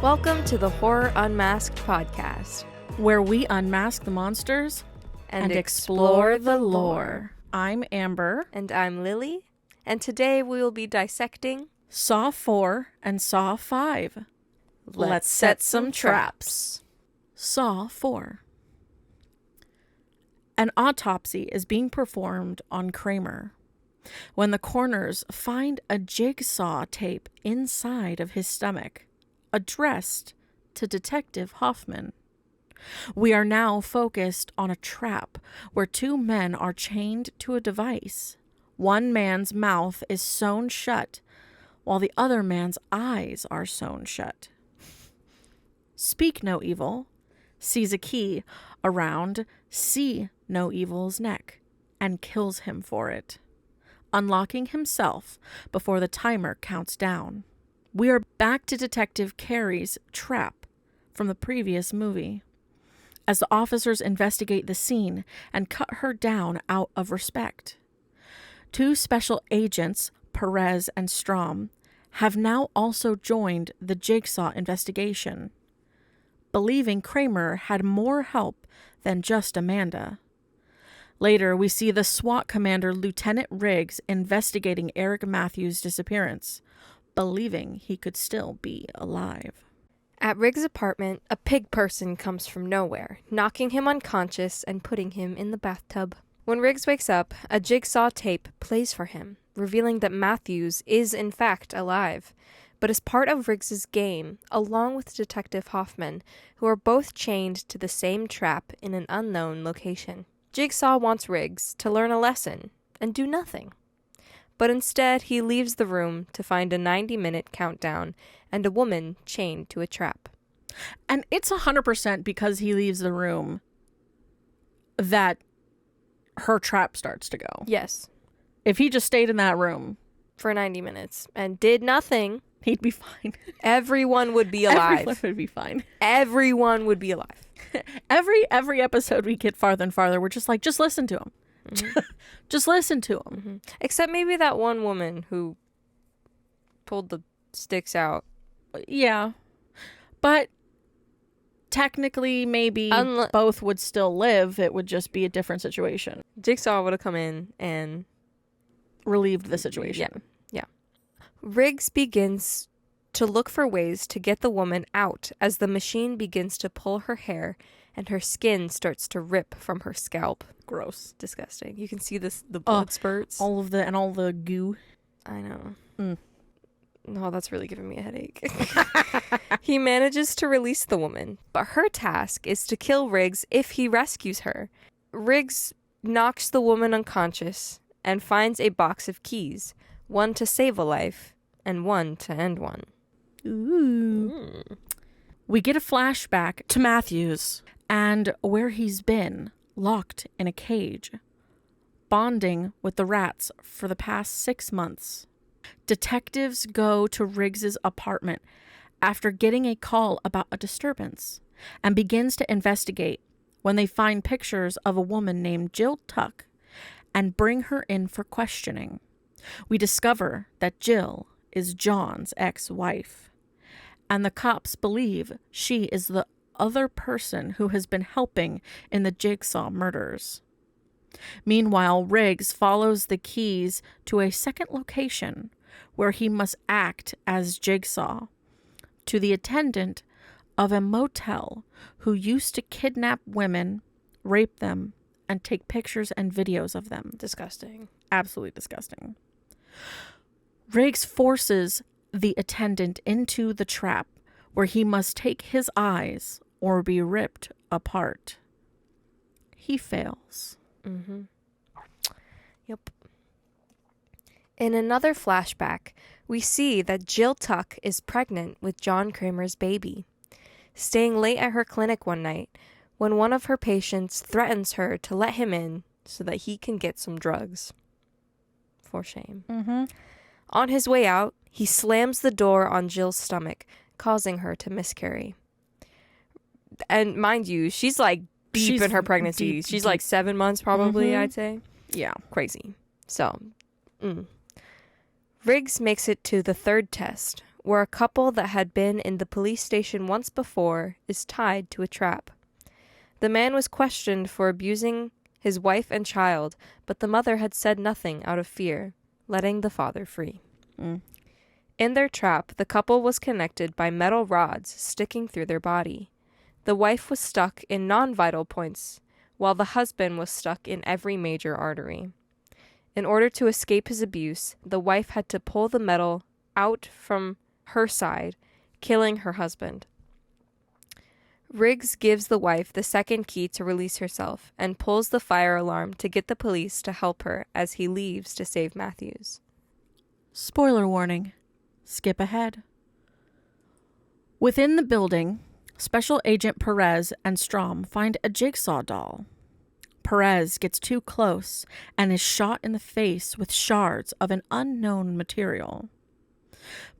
Welcome to the Horror Unmasked podcast, where we unmask the monsters and explore the lore. I'm Amber. And I'm Lily. And today we will be dissecting Saw 4 and Saw 5. Let's set some traps. Saw 4. An autopsy is being performed on Kramer when the coroners find a jigsaw tape inside of his stomach, addressed to Detective Hoffman. We are now focused on a trap where two men are chained to a device. One man's mouth is sewn shut, while the other man's eyes are sewn shut. Speak No Evil sees a key around See No Evil's neck and kills him for it, unlocking himself before the timer counts down. We are back to Detective Carey's trap from the previous movie, as the officers investigate the scene and cut her down out of respect. Two special agents, Perez and Strom, have now also joined the jigsaw investigation, believing Kramer had more help than just Amanda. Later, we see the SWAT commander, Lieutenant Riggs, investigating Eric Matthews' disappearance, believing he could still be alive. At Riggs' apartment, a pig person comes from nowhere, knocking him unconscious and putting him in the bathtub. When Riggs wakes up, a jigsaw tape plays for him, revealing that Matthews is in fact alive, but is part of Riggs' game, along with Detective Hoffman, who are both chained to the same trap in an unknown location. Jigsaw wants Riggs to learn a lesson and do nothing. But instead, he leaves the room to find a 90-minute countdown and a woman chained to a trap. And it's 100% because he leaves the room that her trap starts to go. Yes. If he just stayed in that room for 90 minutes and did nothing, he'd be fine. Everyone would be alive. Everyone would be fine. Everyone would be alive. Every episode we get farther and farther, we're just like, just listen to him. Mm-hmm. Just listen to him. Mm-hmm. Except maybe that one woman who pulled the sticks out. Yeah. But technically, maybe both would still live. It would just be a different situation. Jigsaw would have come in and relieved the situation. Yeah. Riggs begins to look for ways to get the woman out as the machine begins to pull her hair and her skin starts to rip from her scalp. Gross. Disgusting. You can see the blood spurts. All the goo. I know. No, that's really giving me a headache. He manages to release the woman, but her task is to kill Riggs if he rescues her. Riggs knocks the woman unconscious and finds a box of keys, one to save a life and one to end one. Ooh. We get a flashback to Matthews and where he's been, locked in a cage, bonding with the rats for the past 6 months. Detectives go to Riggs's apartment after getting a call about a disturbance and begins to investigate when they find pictures of a woman named Jill Tuck and bring her in for questioning. We discover that Jill is John's ex-wife, and the cops believe she is the other person who has been helping in the Jigsaw murders. Meanwhile, Riggs follows the keys to a second location where he must act as Jigsaw, to the attendant of a motel who used to kidnap women, rape them, and take pictures and videos of them. Disgusting. Absolutely disgusting. Riggs forces the attendant into the trap where he must take his eyes or be ripped apart. He fails. Mm-hmm. Yep. In another flashback, we see that Jill Tuck is pregnant with John Kramer's baby, staying late at her clinic one night when one of her patients threatens her to let him in so that he can get some drugs. For shame. Mm-hmm. On his way out, he slams the door on Jill's stomach, causing her to miscarry. And mind you, she's like deep in her pregnancy. She's like 7 months probably, I'd say. Yeah. Crazy. So, Riggs makes it to the third test, where a couple that had been in the police station once before is tied to a trap. The man was questioned for abusing his wife and child, but the mother had said nothing out of fear, letting the father free. In their trap, the couple was connected by metal rods sticking through their body. The wife was stuck in non-vital points, while the husband was stuck in every major artery. In order to escape his abuse, the wife had to pull the metal out from her side, killing her husband. Riggs gives the wife the second key to release herself and pulls the fire alarm to get the police to help her as he leaves to save Matthews. Spoiler warning. Skip ahead. Within the building, Special Agent Perez and Strom find a jigsaw doll. Perez gets too close and is shot in the face with shards of an unknown material,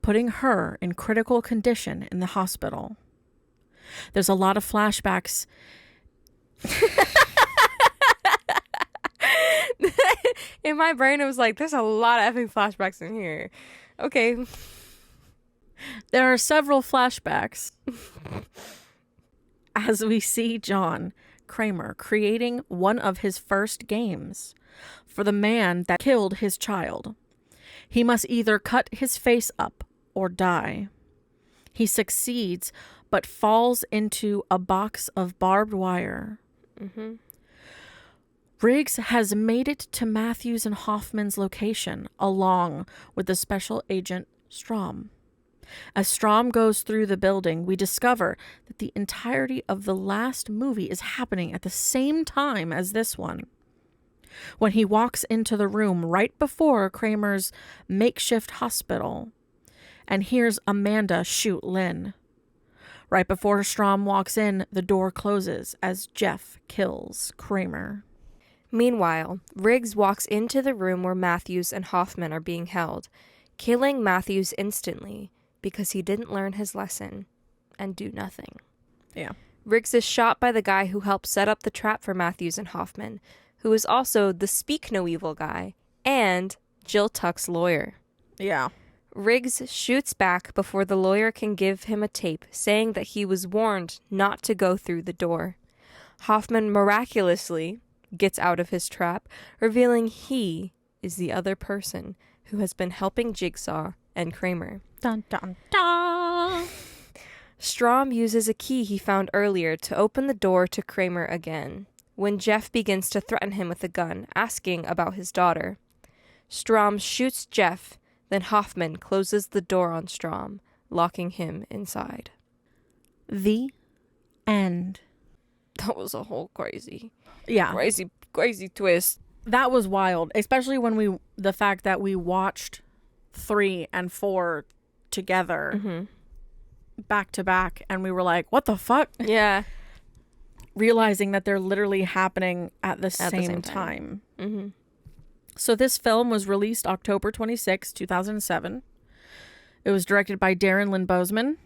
putting her in critical condition in the hospital. There's a lot of flashbacks. In my brain, it was like, there's a lot of effing flashbacks in here. Okay. There are several flashbacks as we see John Kramer creating one of his first games for the man that killed his child. He must either cut his face up or die. He succeeds, but falls into a box of barbed wire. Riggs has made it to Matthews and Hoffman's location, along with the special agent Strom. As Strom goes through the building, we discover that the entirety of the last movie is happening at the same time as this one. When he walks into the room right before Kramer's makeshift hospital and hears Amanda shoot Lynn. Right before Strom walks in, the door closes as Jeff kills Kramer. Meanwhile, Riggs walks into the room where Matthews and Hoffman are being held, killing Matthews instantly because he didn't learn his lesson and do nothing. Yeah. Riggs is shot by the guy who helped set up the trap for Matthews and Hoffman, who is also the Speak No Evil guy and Jill Tuck's lawyer. Yeah. Riggs shoots back before the lawyer can give him a tape saying that he was warned not to go through the door. Hoffman miraculously gets out of his trap, revealing he is the other person who has been helping Jigsaw and Kramer. Dun, dun, dun. Strom uses a key he found earlier to open the door to Kramer again, when Jeff begins to threaten him with a gun, asking about his daughter. Strom shoots Jeff, then Hoffman closes the door on Strom, locking him inside. The end. That was a whole crazy twist. That was wild, especially when the fact that we watched 3 and 4 together back to back, and we were like, what the fuck? Yeah. Realizing that they're literally happening at the same time. So this film was released October 26, 2007. It was directed by Darren Lynn Bousman,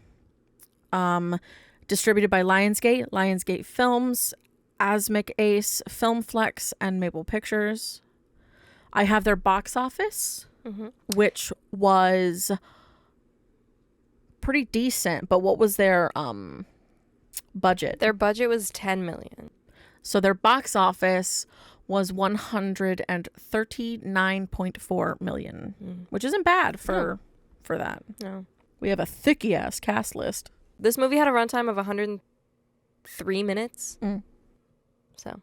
distributed by Lionsgate Films, Asmik Ace, Filmflex, and Maple Pictures. I have their box office, which was pretty decent, but what was their budget? Their budget was $10 million. So their box office was $139.4 million, which isn't bad for that. No. We have a thicky ass cast list. This movie had a runtime of 103 minutes. So,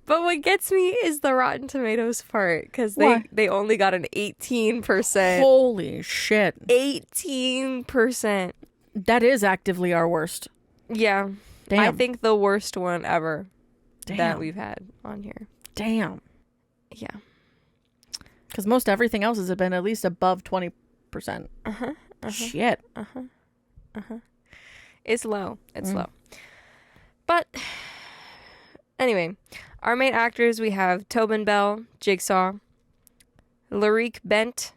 But what gets me is the Rotten Tomatoes part, because they only got an 18%. Holy shit. 18%. That is actively our worst. Yeah. Damn. I think the worst one ever Damn. that we've had on here. Damn. Yeah. Because most everything else has been at least above 20%. Shit. It's low. It's low. But anyway, our main actors, we have Tobin Bell, Jigsaw, Larique Bent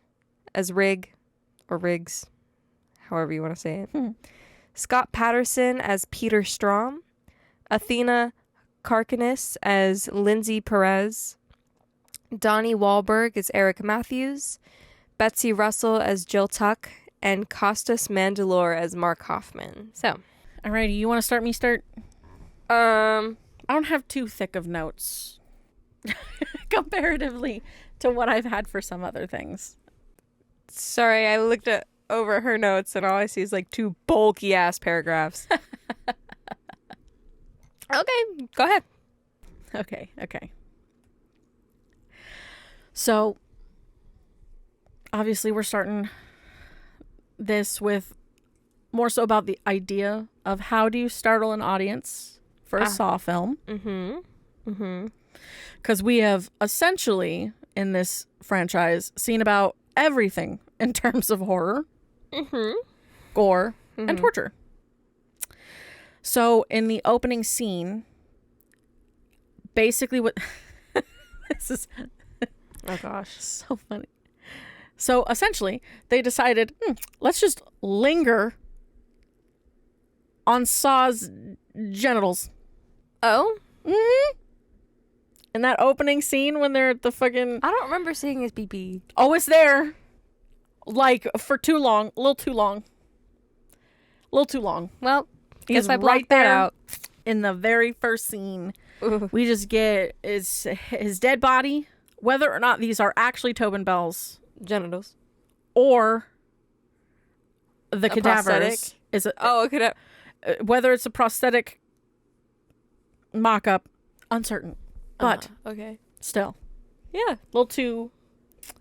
as Riggs, however you want to say it. Scott Patterson as Peter Strom, Athena Karkanis as Lindsay Perez, Donnie Wahlberg as Eric Matthews, Betsy Russell as Jill Tuck, and Costas Mandylor as Mark Hoffman. So, Alrighty, you want to start? Me start? I don't have too thick of notes comparatively to what I've had for some other things. Sorry, I looked over her notes and all I see is like 2 bulky ass paragraphs. Okay, go ahead. Okay. So, obviously, we're starting this with more so about the idea of how do you startle an audience for a Saw film. Because we have essentially, in this franchise, seen about everything in terms of horror, gore, and torture. So, in the opening scene, basically what... This is... Oh, gosh. So funny. So, essentially, they decided, let's just linger on Saw's genitals. Oh? Mm-hmm. In that opening scene when they're at the fucking... I don't remember seeing his BB. Oh, it's there. Like, for too long. A little too long. Well, He's guess I right blocked there that out. in the very first scene. Ooh. We just get his dead body, whether or not these are actually Tobin Bell's Genitals. or the A cadavers. prosthetic? Is Oh, it could have... whether it's a prosthetic mock-up, uncertain. But okay. still, Yeah. a little too...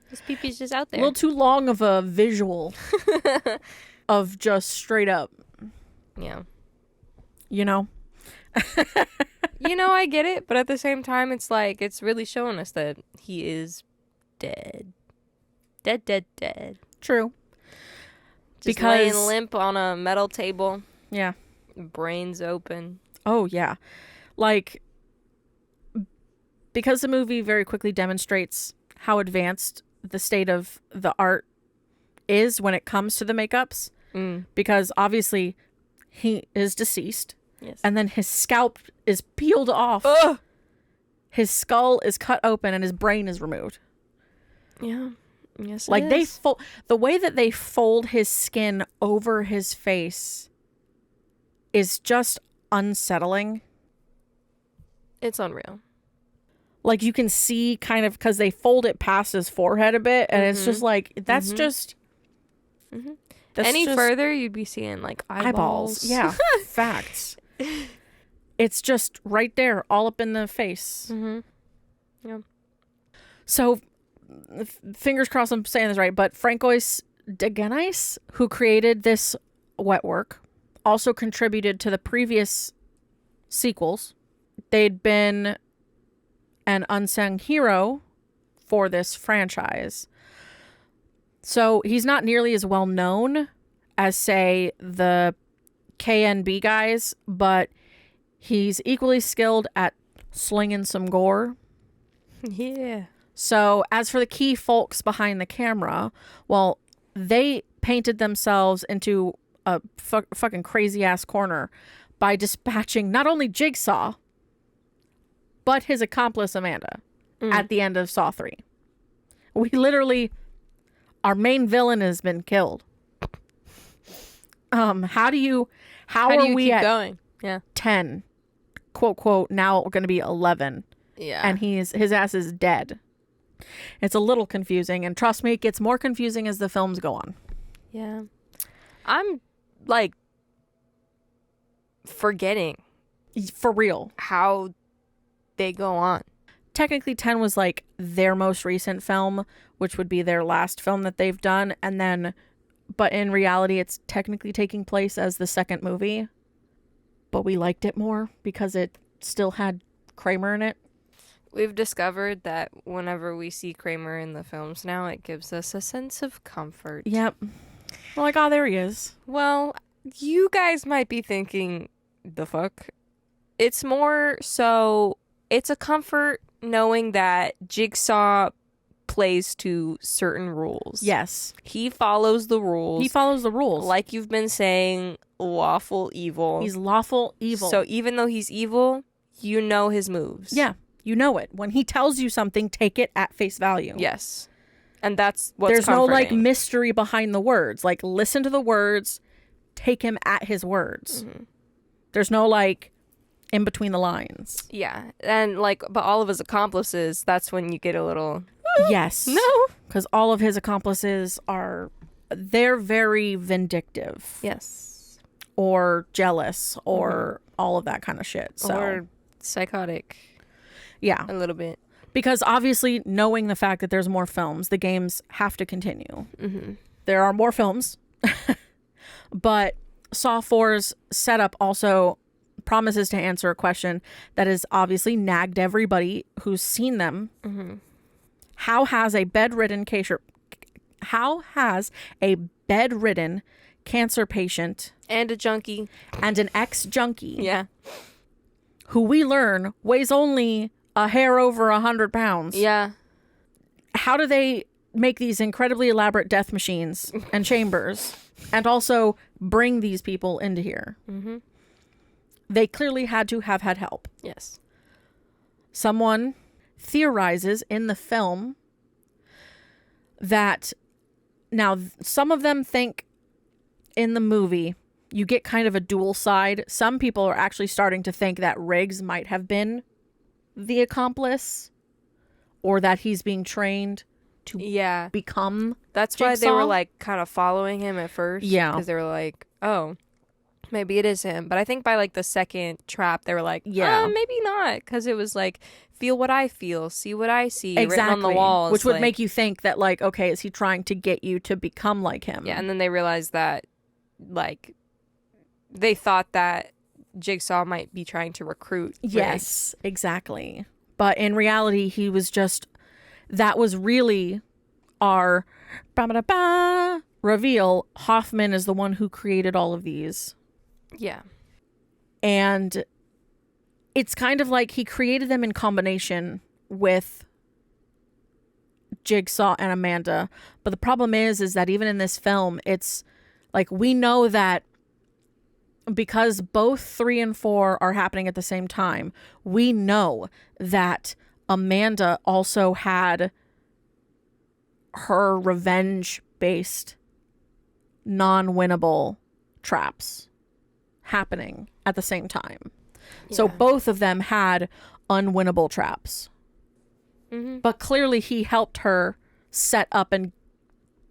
His peepee's just out A there. little too long of a visual of just straight up, Yeah. you know? I get it, but at the same time, it's like, it's really showing us that he is dead. Dead. True. Just Because- laying limp on a metal table, Yeah. brains open. Oh, yeah. Like, because the movie very quickly demonstrates how advanced the state of the art is when it comes to the makeups, because obviously he is deceased, Yes. and then his scalp is peeled off. Ugh! His skull is cut open and his brain is removed. Yeah. Yes, Like the way that they fold his skin over his face is just unsettling. It's unreal. Like you can see kind of because they fold it past his forehead a bit, and it's just like that's just that's Any just further, you'd be seeing like eyeballs. Yeah, facts. It's just right there, all up in the face. Yeah. So, fingers crossed I'm saying this right, but Francois Degenais, who created this wet work, also contributed to the previous sequels. They'd been an unsung hero for this franchise. So he's not nearly as well known as, say, the KNB guys, but he's equally skilled at slinging some gore. Yeah. So as for the key folks behind the camera, well, they painted themselves into a fucking crazy ass corner by dispatching not only Jigsaw, but his accomplice Amanda at the end of Saw 3. We literally, our main villain has been killed. How do you keep at going? Yeah. 10, quote, quote, now we're going to be 11, Yeah. and his ass is dead. It's a little confusing, and trust me, it gets more confusing as the films go on. Yeah. I'm like forgetting For real. how they go on. Technically 10 was like their most recent film, which would be their last film that they've done, and then but in reality it's technically taking place as the second movie, but we liked it more because it still had Kramer in it. We've discovered that whenever we see Kramer in the films now, it gives us a sense of comfort. Yep. We're like, oh, there he is. Well, you guys might be thinking, the fuck? It's more so, it's a comfort knowing that Jigsaw plays to certain rules. Yes. He follows the rules. He follows the rules. Like you've been saying, lawful evil. He's lawful evil. So even though he's evil, you know his moves. yeah, you know it. When he tells you something, take it at face value. Yes. And that's what's There's no like comforting. mystery behind the words. Like, listen to the words, take him at his words. There's no like in between the lines. Yeah. And like, but all of his accomplices, that's when you get a little, Yes. no. Because all of his accomplices they're very vindictive Yes. or jealous or all of that kind of shit. So, Or psychotic yeah. a little bit. Because obviously, knowing the fact that there's more films, the games have to continue. There are more films. But Saw 4's setup also promises to answer a question that has obviously nagged everybody who's seen them. How has a bedridden cancer patient And a junkie. and an ex-junkie Yeah. who we learn weighs only a hair over 100 pounds. Yeah. How do they make these incredibly elaborate death machines and chambers and also bring these people into here? They clearly had to have had help. Yes. Someone theorizes in the film that now some of them think in the movie you get kind of a dual side. Some people are actually starting to think that Riggs might have been the accomplice or that he's being trained to Yeah. become. That's why they Jigsaw? were like kind of following him at first. Yeah. Because they were like, oh, maybe it is him. But I think by like the second trap, they were like, Yeah. maybe not. Because it was like, feel what I feel, see what I see, Exactly. written on the walls. Which would like- make you think that like, okay, is he trying to get you to become like him? Yeah, and then they realized that, like, they thought that Jigsaw might be trying to recruit Riggs. Yes, exactly. But in reality, he was just, that was really our ba-ba-da-ba reveal. Hoffman is the one who created all of these. Yeah. And it's kind of like he created them in combination with Jigsaw and Amanda. But the problem is that even in this film, it's like we know that because both 3 and 4 are happening at the same time, we know that Amanda also had her revenge-based, non-winnable traps happening at the same time. So Yeah. both of them had unwinnable traps. But clearly he helped her set up and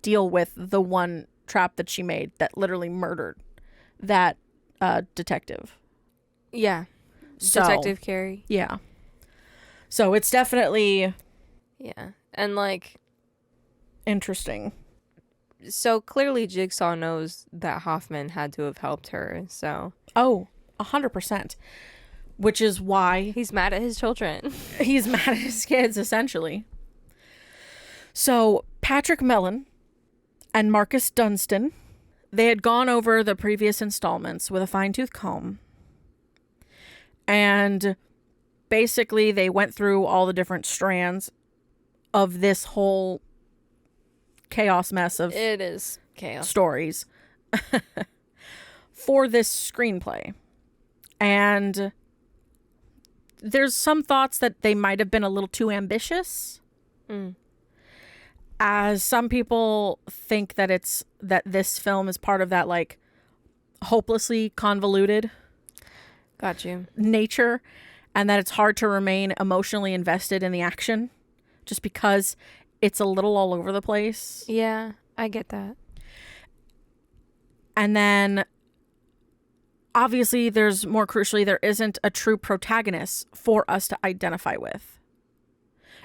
deal with the one trap that she made that literally murdered that detective. Yeah. So, Detective Carey. Yeah. So it's definitely Yeah. And, like, interesting. so clearly Jigsaw knows that Hoffman had to have helped her. So Oh, 100%. Which is why he's mad at his children. he's mad at his kids, essentially. So Patrick Mellon and Marcus Dunstan, they had gone over the previous installments with a fine-tooth comb. And basically they went through all the different strands of this whole chaos mess of It is chaos. stories for this screenplay. And there's some thoughts that they might have been a little too ambitious. As some people think that this film is part of that like hopelessly convoluted Got you. nature, and that it's hard to remain emotionally invested in the action just because it's a little all over the place. Yeah, I get that. And then obviously there's more crucially, there isn't a true protagonist for us to identify with,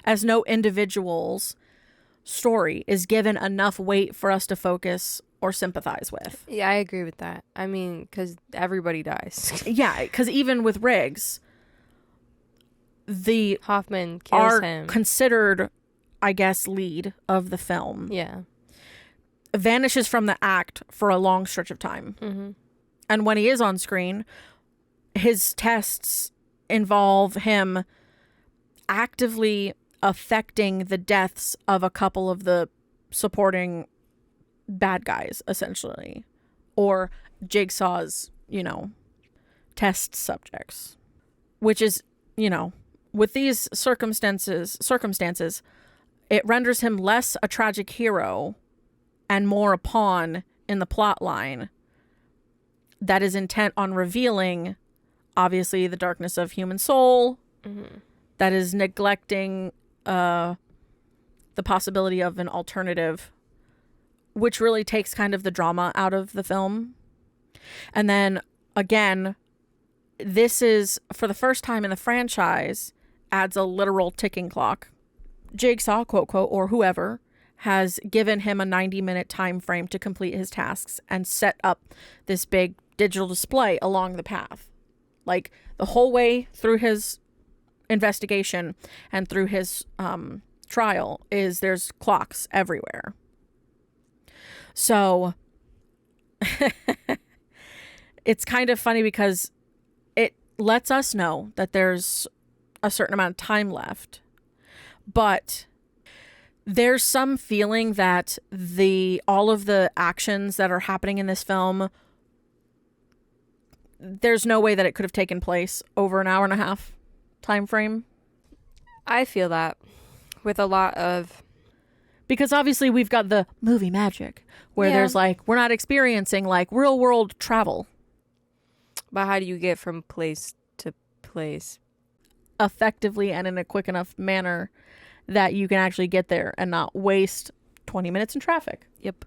as no individual's story is given enough weight for us to focus or sympathize with. Yeah, I agree with that. I mean, because everybody dies. Yeah, because even with Riggs, the Hoffman kills are him. considered, I guess, lead of the film Yeah. vanishes from the act for a long stretch of time. And when he is on screen, his tests involve him actively affecting the deaths of a couple of the supporting bad guys, essentially, or Jigsaw's, test subjects, which is, with these circumstances, It renders him less a tragic hero and more a pawn in the plot line that is intent on revealing, obviously, the darkness of human soul, that is neglecting the possibility of an alternative, which really takes kind of the drama out of the film. And then, again, this is, for the first time in the franchise, adds a literal ticking clock. Jigsaw, quote, quote, or whoever, has given him a 90-minute time frame to complete his tasks and set up this big digital display along the path. Like, the whole way through his investigation and through his trial there's clocks everywhere. So it's kind of funny because it lets us know that there's a certain amount of time left, but there's some feeling that all of the actions that are happening in this film, there's no way that it could have taken place over an hour and a half time frame. I feel that with a lot of... Because obviously we've got the movie magic where there's like, we're not experiencing like real world travel. But how do you get from place to place? Effectively and in a quick enough manner that you can actually get there and not waste 20 minutes in traffic. Yep.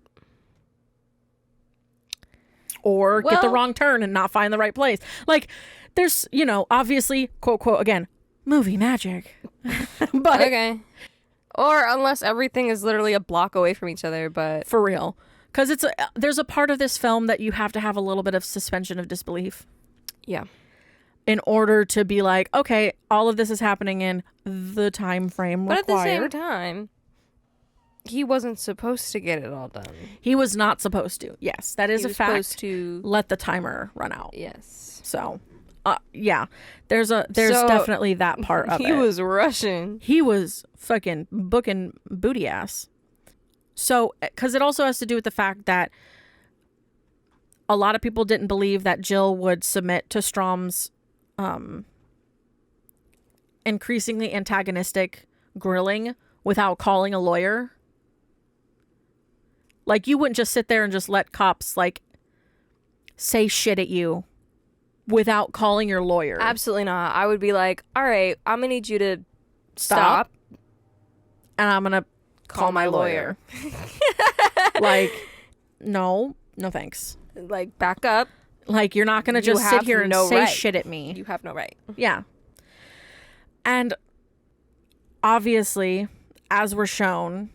Or get the wrong turn and not find the right place. Like, there's, obviously, quote, quote, again, movie magic. But okay. Or unless everything is literally a block away from each other, but... For real. Because there's a part of this film that you have to have a little bit of suspension of disbelief. Yeah. In order to be like, okay, all of this is happening in the time frame required. But at the same time, he wasn't supposed to get it all done. He was not supposed to. Yes, that is a fact. He was supposed to let the timer run out. Yes. So, yeah, there's definitely that part of it. He was rushing. He was fucking booking booty ass. So, because it also has to do with the fact that a lot of people didn't believe that Jill would submit to Strom's increasingly antagonistic grilling without calling a lawyer. Like, you wouldn't just sit there and just let cops like say shit at you without calling your lawyer. Absolutely not. I would be like, all right, I'm gonna need you to stop and I'm gonna call my lawyer. Like, no thanks. Like, back up. Like, you're not gonna just sit here and say shit at me. You have no right. Yeah. And obviously, as we're shown,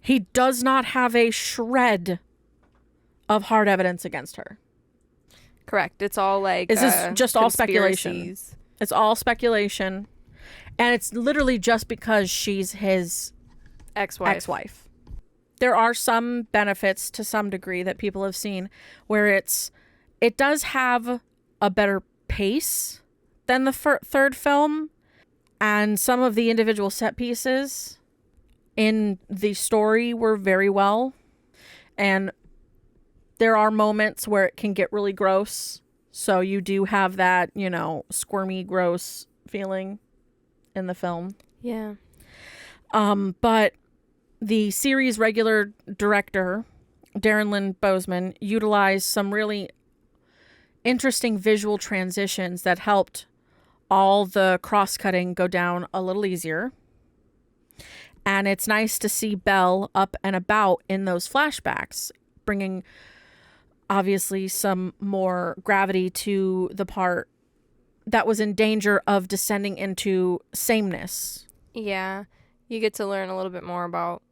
he does not have a shred of hard evidence against her. Correct. It's all like... This is just all speculation. It's all speculation. And it's literally just because she's his ex-wife. There are some benefits to some degree that people have seen where it does have a better pace than the third film. And some of the individual set pieces in the story were very well. And there are moments where it can get really gross. So you do have that, squirmy, gross feeling in the film. Yeah. But the series regular director, Darren Lynn Bousman, utilized some really interesting visual transitions that helped all the cross-cutting go down a little easier. And it's nice to see Belle up and about in those flashbacks, bringing obviously some more gravity to the part that was in danger of descending into sameness. Yeah. You get to learn a little bit more about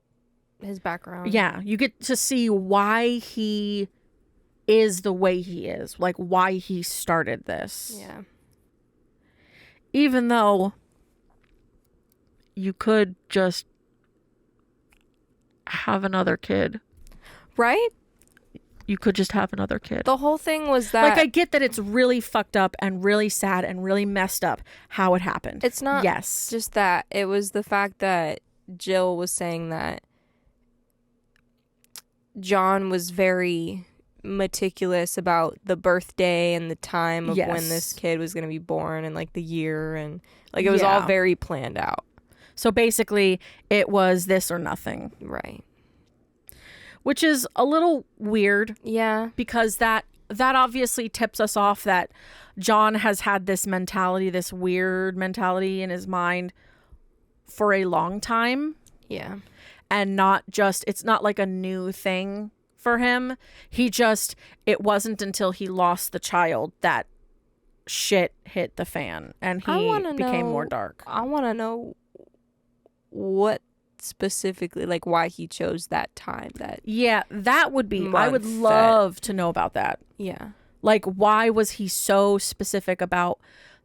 his background. Yeah. You get to see why he is the way he is, like why he started this. Yeah. Even though you could just have another kid. Right? You could just have another kid. The whole thing was that... Like, I get that it's really fucked up and really sad and really messed up how it happened. It's not yes. just that. It was the fact that Jill was saying that John was very meticulous about the birthday and the time of when this kid was going to be born and, like, the year. And, like, it was all very planned out. So basically, it was this or nothing, Right. which is a little weird Yeah. because that obviously tips us off that John has had this mentality, this weird mentality in his mind for a long time, Yeah. and it's not like a new thing for him. It wasn't until he lost the child that shit hit the fan and I he wanna became more know- dark. I want to know what specifically, like, why he chose that time. Yeah, that would be, I would Month love to know about that. Yeah. Like, why was he so specific about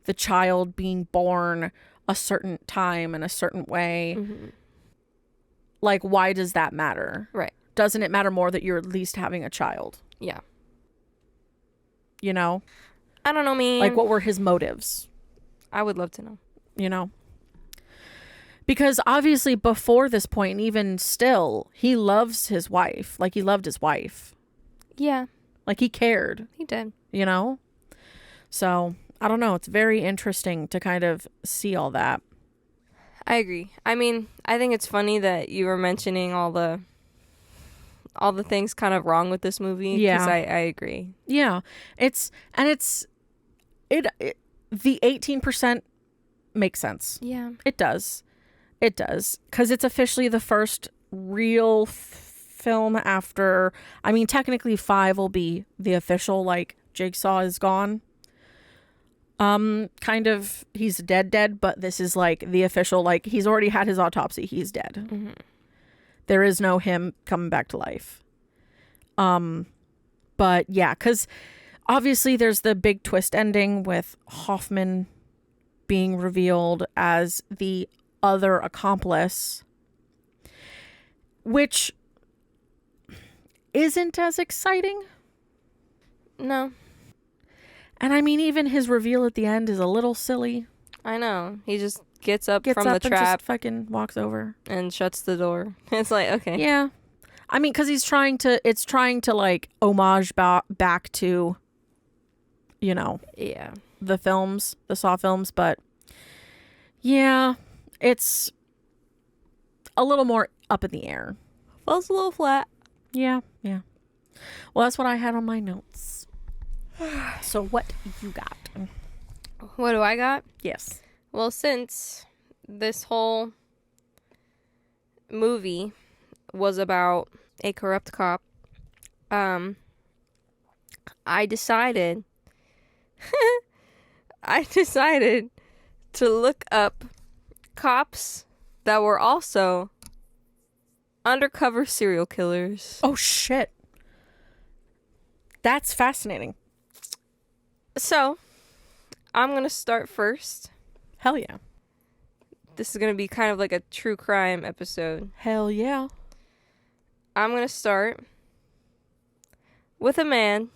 the child being born a certain time in a certain way? Mm-hmm. Like, why does that matter? Right. Doesn't it matter more that you're at least having a child? Yeah. You know? I don't know, man. Like, what were his motives? I would love to know. You know? Because obviously before this point, and even still, he loves his wife. Like, he loved his wife. Yeah, Like, he cared, he did. you know? So, I don't know. It's very interesting to kind of see all that. I agree. I mean, I think it's funny that you were mentioning all the things kind of wrong with this movie. Yeah. Because I agree. Yeah. It the 18% makes sense. Yeah. It does. It does. Because it's officially the first real film after, I mean, technically 5 will be the official, like, Jigsaw is gone. Kind of, he's dead, but this is like the official, like, he's already had his autopsy. He's dead. Mm-hmm. There is no him coming back to life. But yeah, because obviously there's the big twist ending with Hoffman being revealed as the other accomplice, which isn't as exciting. No, And I mean, even his reveal at the end is a little silly. I know. He just gets up Gets from up the and trap just fucking walks over. and shuts the door. It's like, okay. Yeah. I mean, because it's trying to like homage back to, you know, Yeah. the Saw films, but yeah, it's a little more up in the air. Falls a little flat. Yeah. Well, that's what I had on my notes. So what you got? What do I got? Yes. Well, since this whole movie was about a corrupt cop, I decided to look up cops that were also undercover serial killers. Oh shit. That's fascinating. So, I'm going to start first. Hell yeah. This is going to be kind of like a true crime episode. Hell yeah. I'm going to start with a man,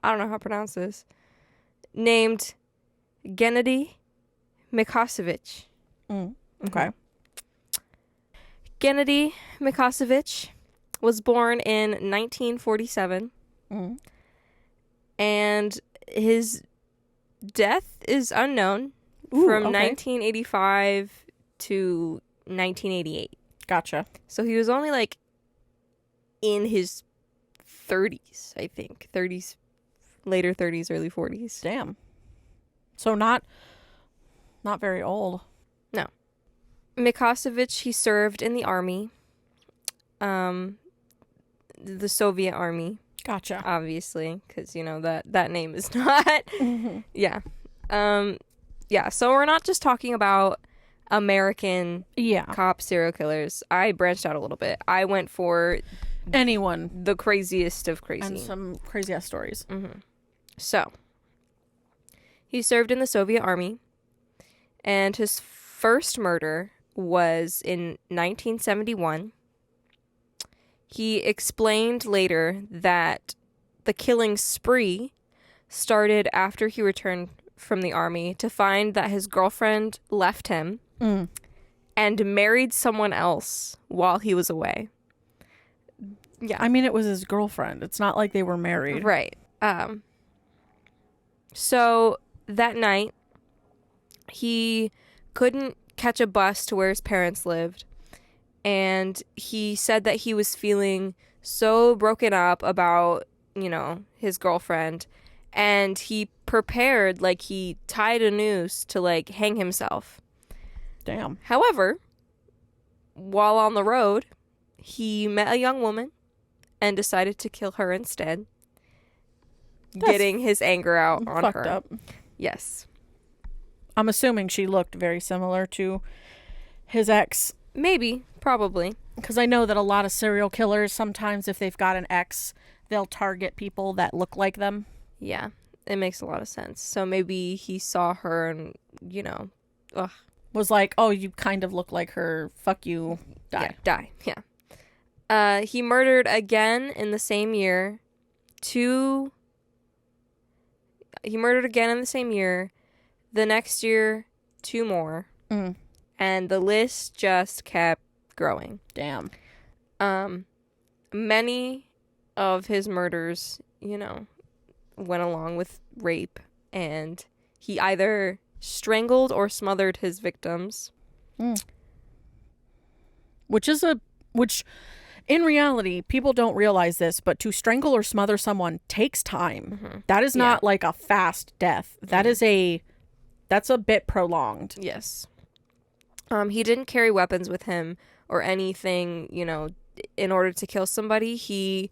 I don't know how to pronounce this, named Gennady Mikosevich. Okay. Gennady Mikosevich was born in 1947, and his death is unknown from 1985 to 1988. Gotcha. So he was only like in his 30s, I think. 30s, later 30s, early 40s. Damn. So not very old. No. Mikosevich, he served in the army. The Soviet army, Gotcha. obviously, because, you know, that name is not... Yeah. Yeah, so we're not just talking about American cop serial killers. I branched out a little bit. I went for Anyone. the craziest of crazy. And some crazy ass stories. So, he served in the Soviet army, and his first murder was in 1971. He explained later that the killing spree started after he returned from the army to find that his girlfriend left him and married someone else while he was away. Yeah. I mean, it was his girlfriend. It's not like they were married. Right. So that night, he couldn't catch a bus to where his parents lived. And he said that he was feeling so broken up about, his girlfriend. And he prepared, like, he tied a noose to, like, hang himself. Damn. However, while on the road, he met a young woman and decided to kill her instead, getting his anger out on Fucked her. up. Yes. I'm assuming she looked very similar to his ex. Maybe. Probably. Because I know that a lot of serial killers, sometimes if they've got an ex, they'll target people that look like them. Yeah. It makes a lot of sense. So maybe he saw her and, ugh. Was like, oh, you kind of look like her. Fuck you. Die. Yeah, die. Yeah. He murdered again in the same year. He murdered again in the same year. The next year, 2 more. Mm. And the list just kept growing. Damn. Many of his murders, went along with rape, and he either strangled or smothered his victims. Mm. Which in reality, people don't realize this, but to strangle or smother someone takes time. Mm-hmm. That is not like a fast death. That is that's a bit prolonged. Yes. He didn't carry weapons with him or anything, in order to kill somebody.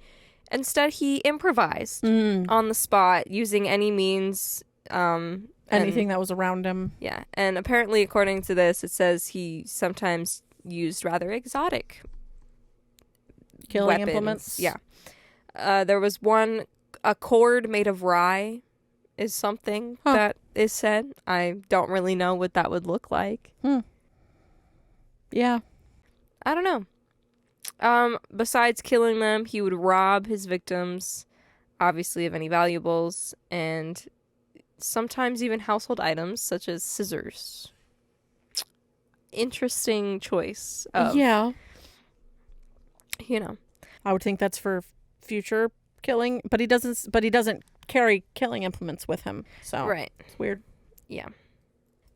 Instead he improvised on the spot using any means, anything that was around him. Yeah. And apparently, according to this, it says he sometimes used rather exotic Killing weapons. implements. Yeah. There was a cord made of rye is something that is said. I don't really know what that would look like. Yeah. I don't know. Besides killing them, he would rob his victims, obviously, of any valuables, and sometimes even household items such as scissors. Interesting choice of, yeah. I would think that's for future killing, but he doesn't carry killing implements with him. So right. It's weird. Yeah.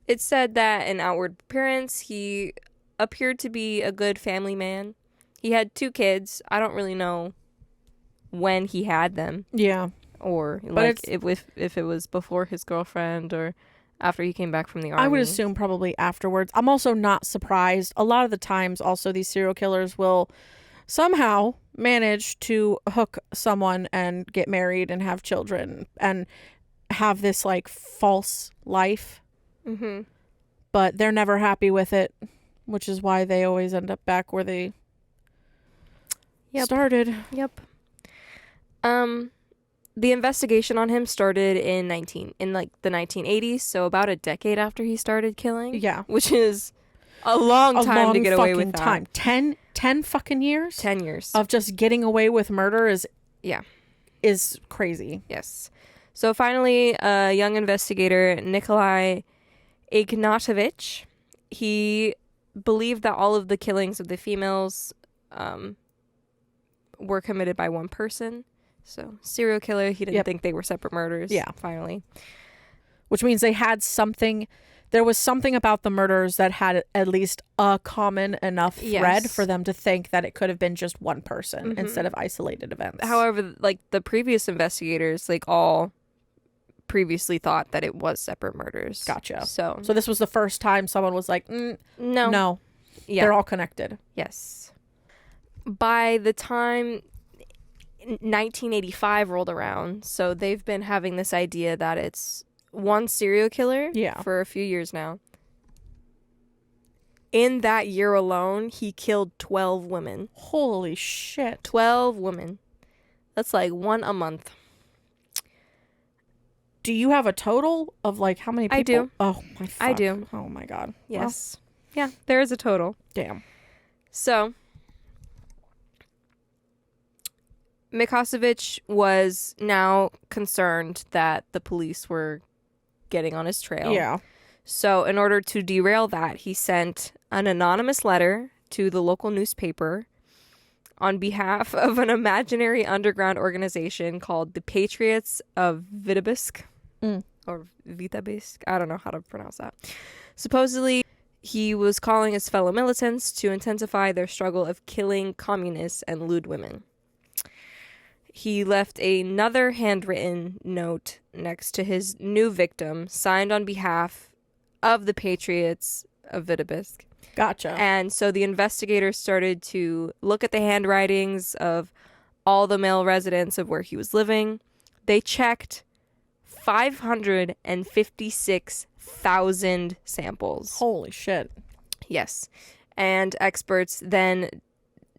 It's said that in outward appearance, he appeared to be a good family man. He had 2 kids. I don't really know when he had them. Yeah. Or like if it was before his girlfriend or after he came back from the army. I would assume probably afterwards. I'm also not surprised. A lot of the times also these serial killers will somehow manage to hook someone and get married and have children and have this like false life. Mm-hmm. But they're never happy with it, which is why they always end up back where they started. Yep. The investigation on him started in the 1980s, so about a decade after he started killing. Yeah. Which is a long time to get away with that. 10 fucking years? 10 years. Of just getting away with murder is crazy. Yes. So finally, a young investigator, Nikolai Ignatovich, he believed that all of the killings of the females were committed by one person. So, serial killer, he didn't think they were separate murders. Yeah. Finally. Which means they had something. There was something about the murders that had at least a common enough thread for them to think that it could have been just one person instead of isolated events. However, like the previous investigators, like all previously thought that it was separate murders. Gotcha. So this was the first time someone was like, no. Yeah. They're all connected. Yes. By the time 1985 rolled around, so they've been having this idea that it's one serial killer for a few years now. In that year alone, he killed 12 women. Holy shit. 12 women. That's like one a month. Do you have a total of like how many people? I do. Oh my fuck. I do. Oh my god. Yes. Well, yeah, there is a total. Damn. So Mikosevich was now concerned that the police were getting on his trail. Yeah. So in order to derail that, he sent an anonymous letter to the local newspaper on behalf of an imaginary underground organization called the Patriots of Vitebsk. Or Vitebsk. I don't know how to pronounce that. Supposedly, he was calling his fellow militants to intensify their struggle of killing communists and lewd women. He left another handwritten note next to his new victim, signed on behalf of the Patriots of Vitebsk. Gotcha. And so the investigators started to look at the handwritings of all the male residents of where he was living. They checked 556,000 samples. Holy shit. Yes. And experts then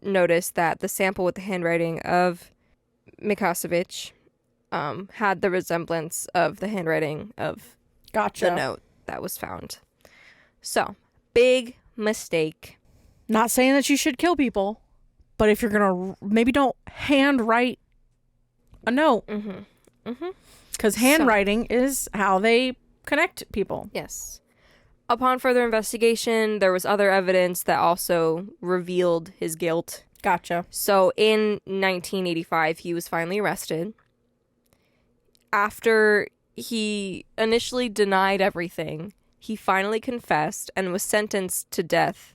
noticed that the sample with the handwriting of Mikosevich had the resemblance of the handwriting of Gotcha. the note that was found. So, big mistake. Not saying that you should kill people, but if you're going to, maybe don't handwrite a note. Because handwriting is how they connect people. Yes. Upon further investigation, there was other evidence that also revealed his guilt. Gotcha. So in 1985, he was finally arrested. After he initially denied everything, he finally confessed and was sentenced to death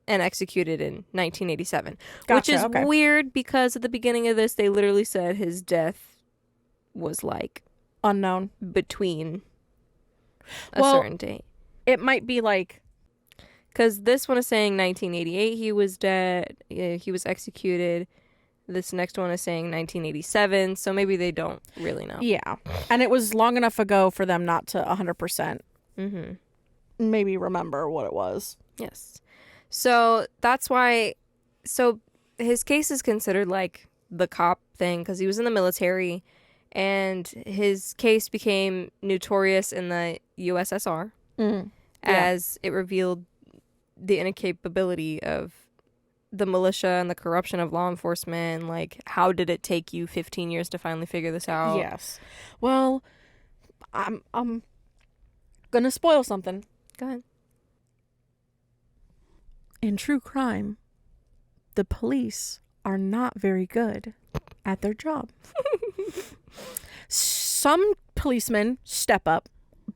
and executed in 1987. Gotcha, Which is okay. weird because at the beginning of this, they literally said his death was like Unknown. between a Well, certain date. It might be like, Because this one is saying 1988 he was dead. He was executed. This next one is saying 1987. So maybe they don't really know. yeah. And it was long enough ago for them not to 100% maybe remember what it was. Yes. So that's why. So his case is considered like the cop thing because he was in the military, and his case became notorious in the USSR as it revealed the incapability of the militia and the corruption of law enforcement. Like, how did it take you 15 years to finally figure this out? Yes. Well, I'm gonna spoil something. Go ahead. In true crime, the police are not very good at their job. Some policemen step up,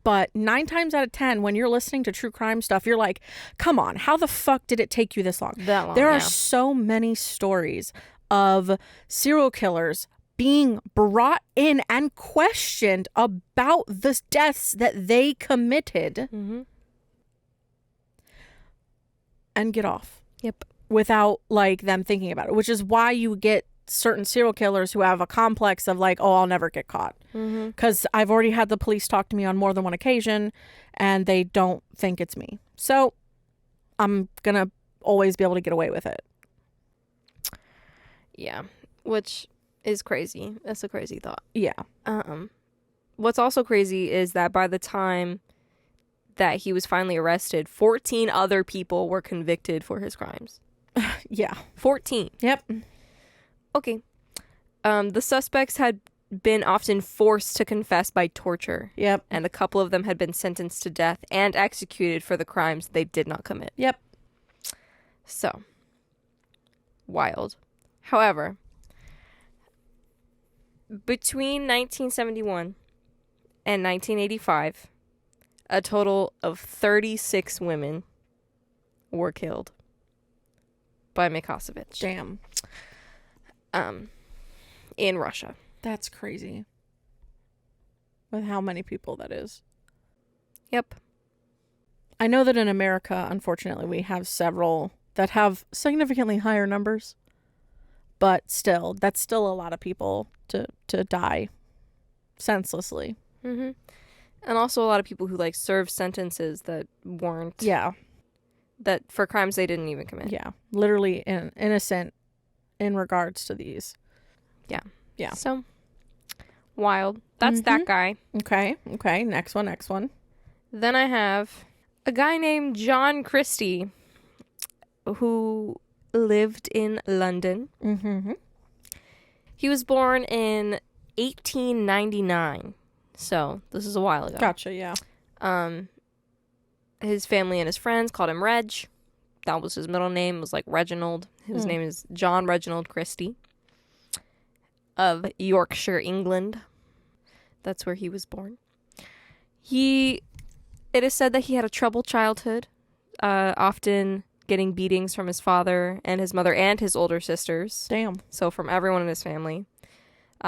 but 9 times out of 10, when you're listening to true crime stuff, you're like, come on, how the fuck did it take you this long? That long, There yeah. are so many stories of serial killers being brought in and questioned about the deaths that they committed and get off. Yep. Without like them thinking about it, which is why you get certain serial killers who have a complex of like, oh, I'll never get caught because I've already had the police talk to me on more than one occasion and they don't think it's me, so I'm gonna always be able to get away with it. Yeah. Which is crazy. That's a crazy thought. Yeah. What's also crazy is that by the time that he was finally arrested, 14 other people were convicted for his crimes. Yeah. 14. Yep. Okay. The suspects had been often forced to confess by torture, Yep. and a couple of them had been sentenced to death and executed for the crimes they did not commit. Yep. So, wild. However, between 1971 and 1985, a total of 36 women were killed by Mikosevich. Damn. In Russia. That's crazy. With how many people that is. Yep. I know that in America, unfortunately, we have several that have significantly higher numbers. But still, that's still a lot of people to die senselessly. Mm-hmm. And also a lot of people who like served sentences that weren't. Yeah. That for crimes they didn't even commit. Yeah. Literally innocent in regards to these. Yeah. Yeah. So, wild. That's that guy. Okay. Okay. Next one. Then I have a guy named John Christie who lived in London. Mm-hmm. He was born in 1899. So, this is a while ago. Gotcha, yeah. His family and his friends called him Reg. That was his middle name. It was like Reginald. His name is John Reginald Christie of Yorkshire, England. That's where he was born. He It is said that he had a troubled childhood, often getting beatings from his father and his mother and his older sisters. Damn. So from everyone in his family.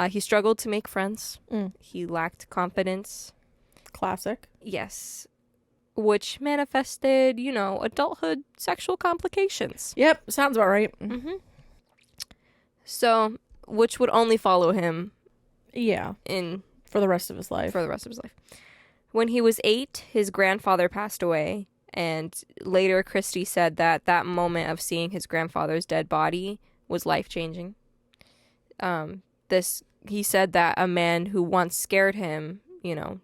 He struggled to make friends. Mm. He lacked confidence. Classic. Yes. Which manifested, adulthood sexual complications. Yep, sounds about right. Mm-hmm. So, which would only follow him Yeah, in for the rest of his life. for the rest of his life. When he was 8, his grandfather passed away, and later Christie said that moment of seeing his grandfather's dead body was life-changing. He said that a man who once scared him,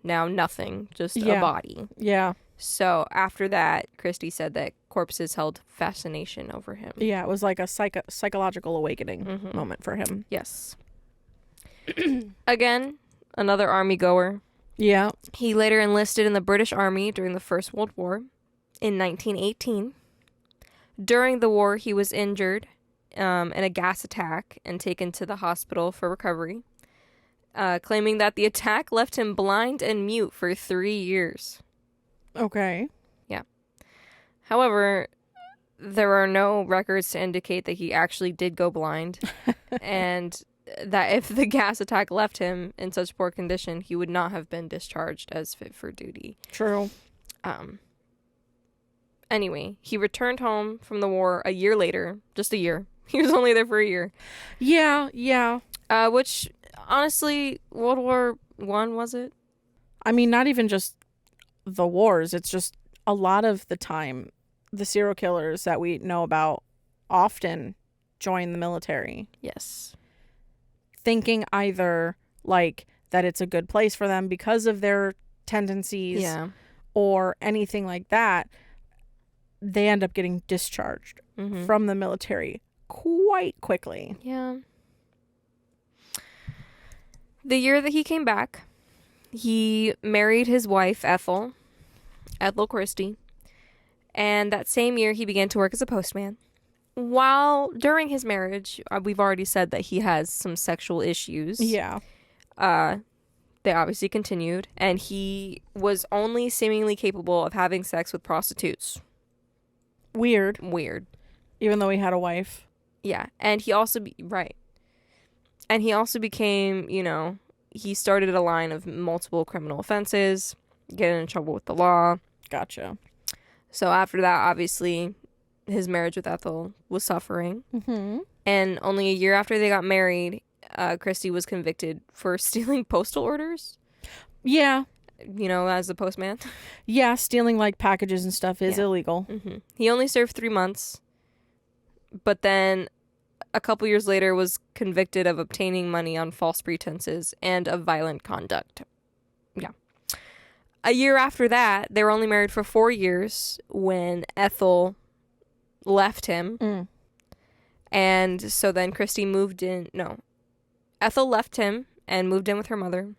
now nothing, just a body. Yeah. So after that, Christie said that corpses held fascination over him. Yeah, it was like a psychological awakening Mhm. moment for him. Yes. Again, another army goer. Yeah. He later enlisted in the British Army during the First World War in 1918. During the war, he was injured in a gas attack and taken to the hospital for recovery, claiming that the attack left him blind and mute for 3 years. Okay. However, there are no records to indicate that he actually did go blind, and that if the gas attack left him in such poor condition, he would not have been discharged as fit for duty. True. Anyway, he returned home from the war a year later. Just a year. He was only there for a year. Yeah, yeah. Which, honestly, World War One, was it? I mean, not even just the wars. It's just a lot of the time, the serial killers that we know about often join the military, Yes. thinking either like that it's a good place for them because of their tendencies Yeah. or anything like that. They end up getting discharged Mm-hmm. from the military quite quickly. Yeah. The year that he came back, he married his wife, Ethel Christie, and that same year he began to work as a postman. While during his marriage, we've already said that he has some sexual issues. Yeah. They obviously continued, and he was only seemingly capable of having sex with prostitutes. Weird. Weird. Even though he had a wife. Yeah, and he also And he also became, he started a line of multiple criminal offenses, getting in trouble with the law. Gotcha. So after that, obviously, his marriage with Ethel was suffering. Mm-hmm. And only a year after they got married, Christie was convicted for stealing postal orders, Yeah. as a postman. Yeah, stealing like packages and stuff is Yeah. illegal. Mm-hmm. He only served 3 months, but then a couple years later was convicted of obtaining money on false pretenses and of violent conduct. Yeah. A year after that, they were only married for 4 years when Ethel left him. Mm. And so then Christie moved in. No. Ethel left him and moved in with her mother.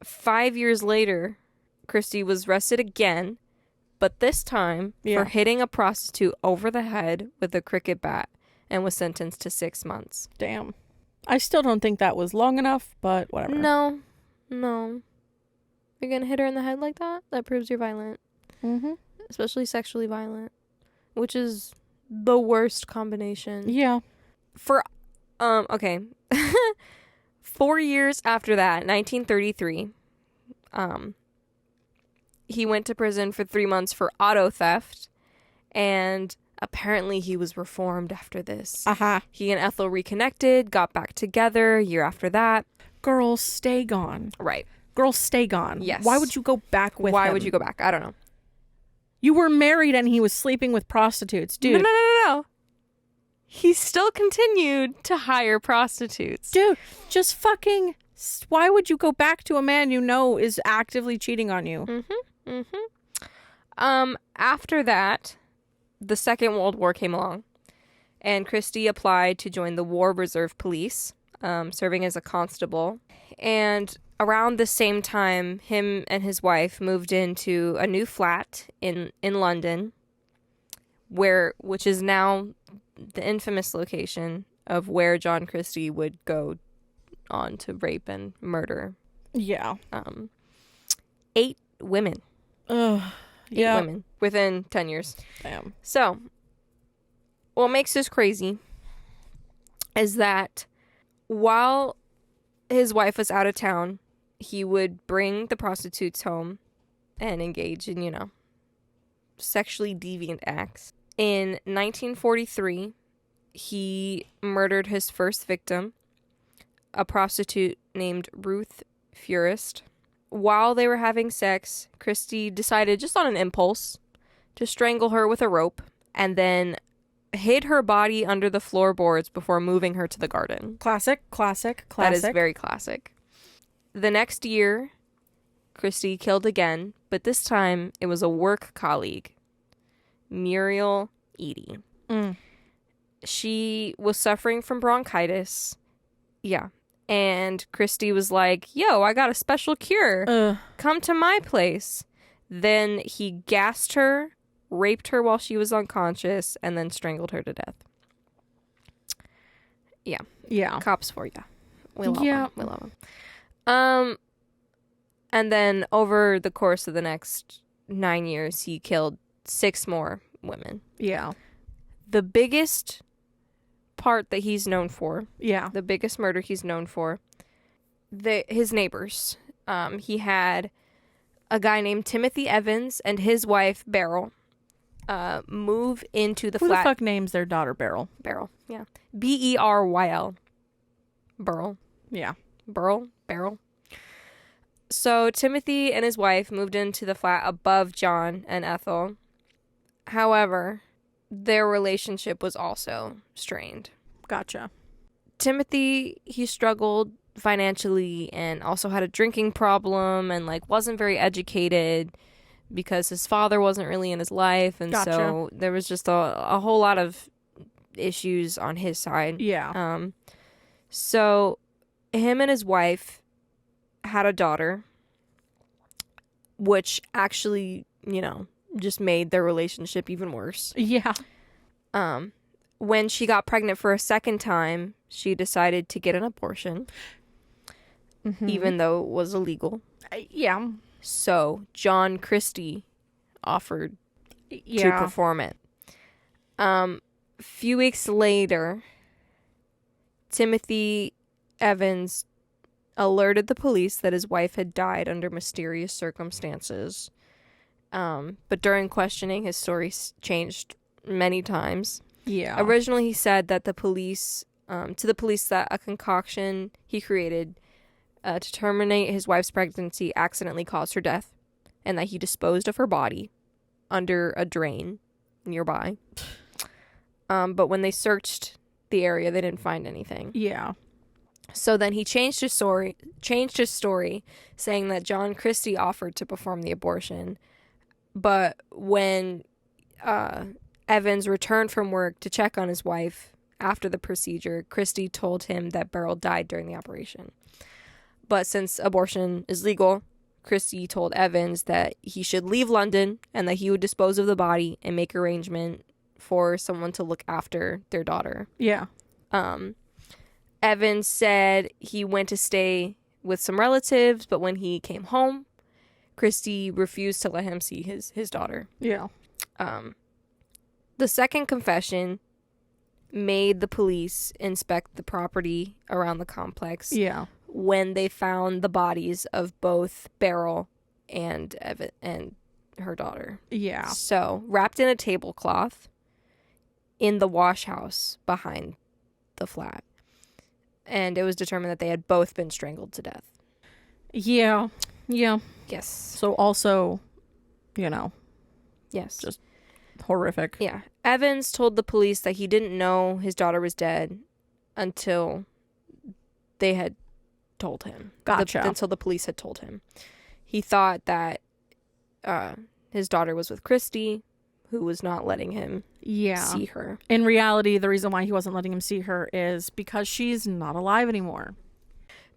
5 years later, Christie was arrested again, but this time Yeah. for hitting a prostitute over the head with a cricket bat, and was sentenced to 6 months. Damn. I still don't think that was long enough, but whatever. No. You're gonna hit her in the head like that? That proves you're violent. Mm-hmm. Especially sexually violent. Which is the worst combination. Yeah. Okay. 4 years after that, 1933, he went to prison for 3 months for auto theft, and apparently he was reformed after this. Aha. He and Ethel reconnected, got back together a year after that. Girls, stay gone. Right. Girls, stay gone. Yes. Why would you go back with him? Why would you go back? I don't know. You were married and he was sleeping with prostitutes. Dude. No. He still continued to hire prostitutes. Dude, just fucking... Why would you go back to a man you know is actively cheating on you? After that, the Second World War came along, and Christie applied to join the War Reserve Police, serving as a constable. And around the same time, him and his wife moved into a new flat in London, which is now the infamous location of where John Christie would go on to rape and murder Yeah. 8 women. Ugh. 8 Yeah. women within 10 years. Damn. So, what makes this crazy is that while his wife was out of town, he would bring the prostitutes home and engage in, sexually deviant acts. In 1943, he murdered his first victim, a prostitute named Ruth Furist. While they were having sex, Christie decided, just on an impulse, to strangle her with a rope and then hid her body under the floorboards before moving her to the garden. Classic. That is very classic. The next year, Christie killed again, but this time it was a work colleague, Muriel Eady. She was suffering from bronchitis. Yeah. And Christie was like, yo, I got a special cure. Come to my place. Then he gassed her, raped her while she was unconscious, and then strangled her to death. Yeah. Cops for you. We love them. We love them. And then over the course of the next 9 years, he killed 6 more women. Yeah. The biggest part that he's known for, Yeah. the biggest murder he's known for, his neighbors. He had a guy named Timothy Evans and his wife, Beryl, move into the Who flat. the fuck names their daughter Beryl? Beryl, yeah. Beryl. Burl. Yeah. Beryl. So Timothy and his wife moved into the flat above John and Ethel. However, their relationship was also strained. Gotcha. Timothy, he struggled financially and also had a drinking problem and wasn't very educated because his father wasn't really in his life, and Gotcha. so there was just a whole lot of issues on his side. Yeah. So him and his wife had a daughter, which actually, just made their relationship even worse. Yeah. When she got pregnant for a second time, she decided to get an abortion, even though it was illegal. Yeah. So John Christie offered to perform it. Few weeks later, Timothy Evans alerted the police that his wife had died under mysterious circumstances. But during questioning, his story changed many times. Yeah. Originally, he said that to the police that a concoction he created to terminate his wife's pregnancy accidentally caused her death, and that he disposed of her body under a drain nearby. But when they searched the area, they didn't find anything. Yeah. So then he changed his story, saying that John Christie offered to perform the abortion. But when Evans returned from work to check on his wife after the procedure, Christie told him that Beryl died during the operation. But since abortion is legal, Christie told Evans that he should leave London and that he would dispose of the body and make arrangement for someone to look after their daughter. Yeah. Evans said he went to stay with some relatives, but when he came home, Christie refused to let him see his daughter. Yeah. The second confession made the police inspect the property around the complex. Yeah. When they found the bodies of both Beryl and her daughter. Yeah. So, wrapped in a tablecloth in the wash house behind the flat. And it was determined that they had both been strangled to death. Yeah. Yeah. Yes. So also, Yes. just horrific. Yeah. Evans told the police that he didn't know his daughter was dead until they had told him. Gotcha. Until the police had told him. He thought that his daughter was with Christie, who was not letting him see her. In reality, the reason why he wasn't letting him see her is because she's not alive anymore.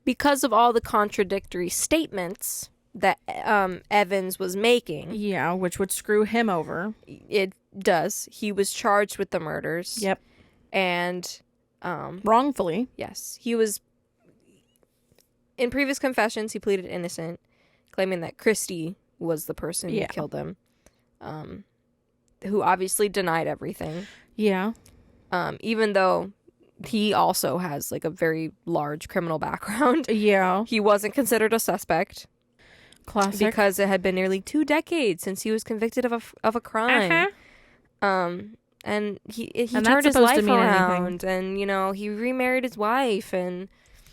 Because of all the contradictory statements that Evans was making. Yeah, which would screw him over. It does. He was charged with the murders. Yep. And wrongfully. yes, he was. In previous confessions, he pleaded innocent, claiming that Christie was the person who Yeah. killed him, who obviously denied everything, Yeah. even though he also has like a very large criminal background. Yeah. He wasn't considered a suspect Classic. because it had been nearly 2 decades since he was convicted of a crime. And he And turned that's his supposed to life mean around, and he remarried his wife, and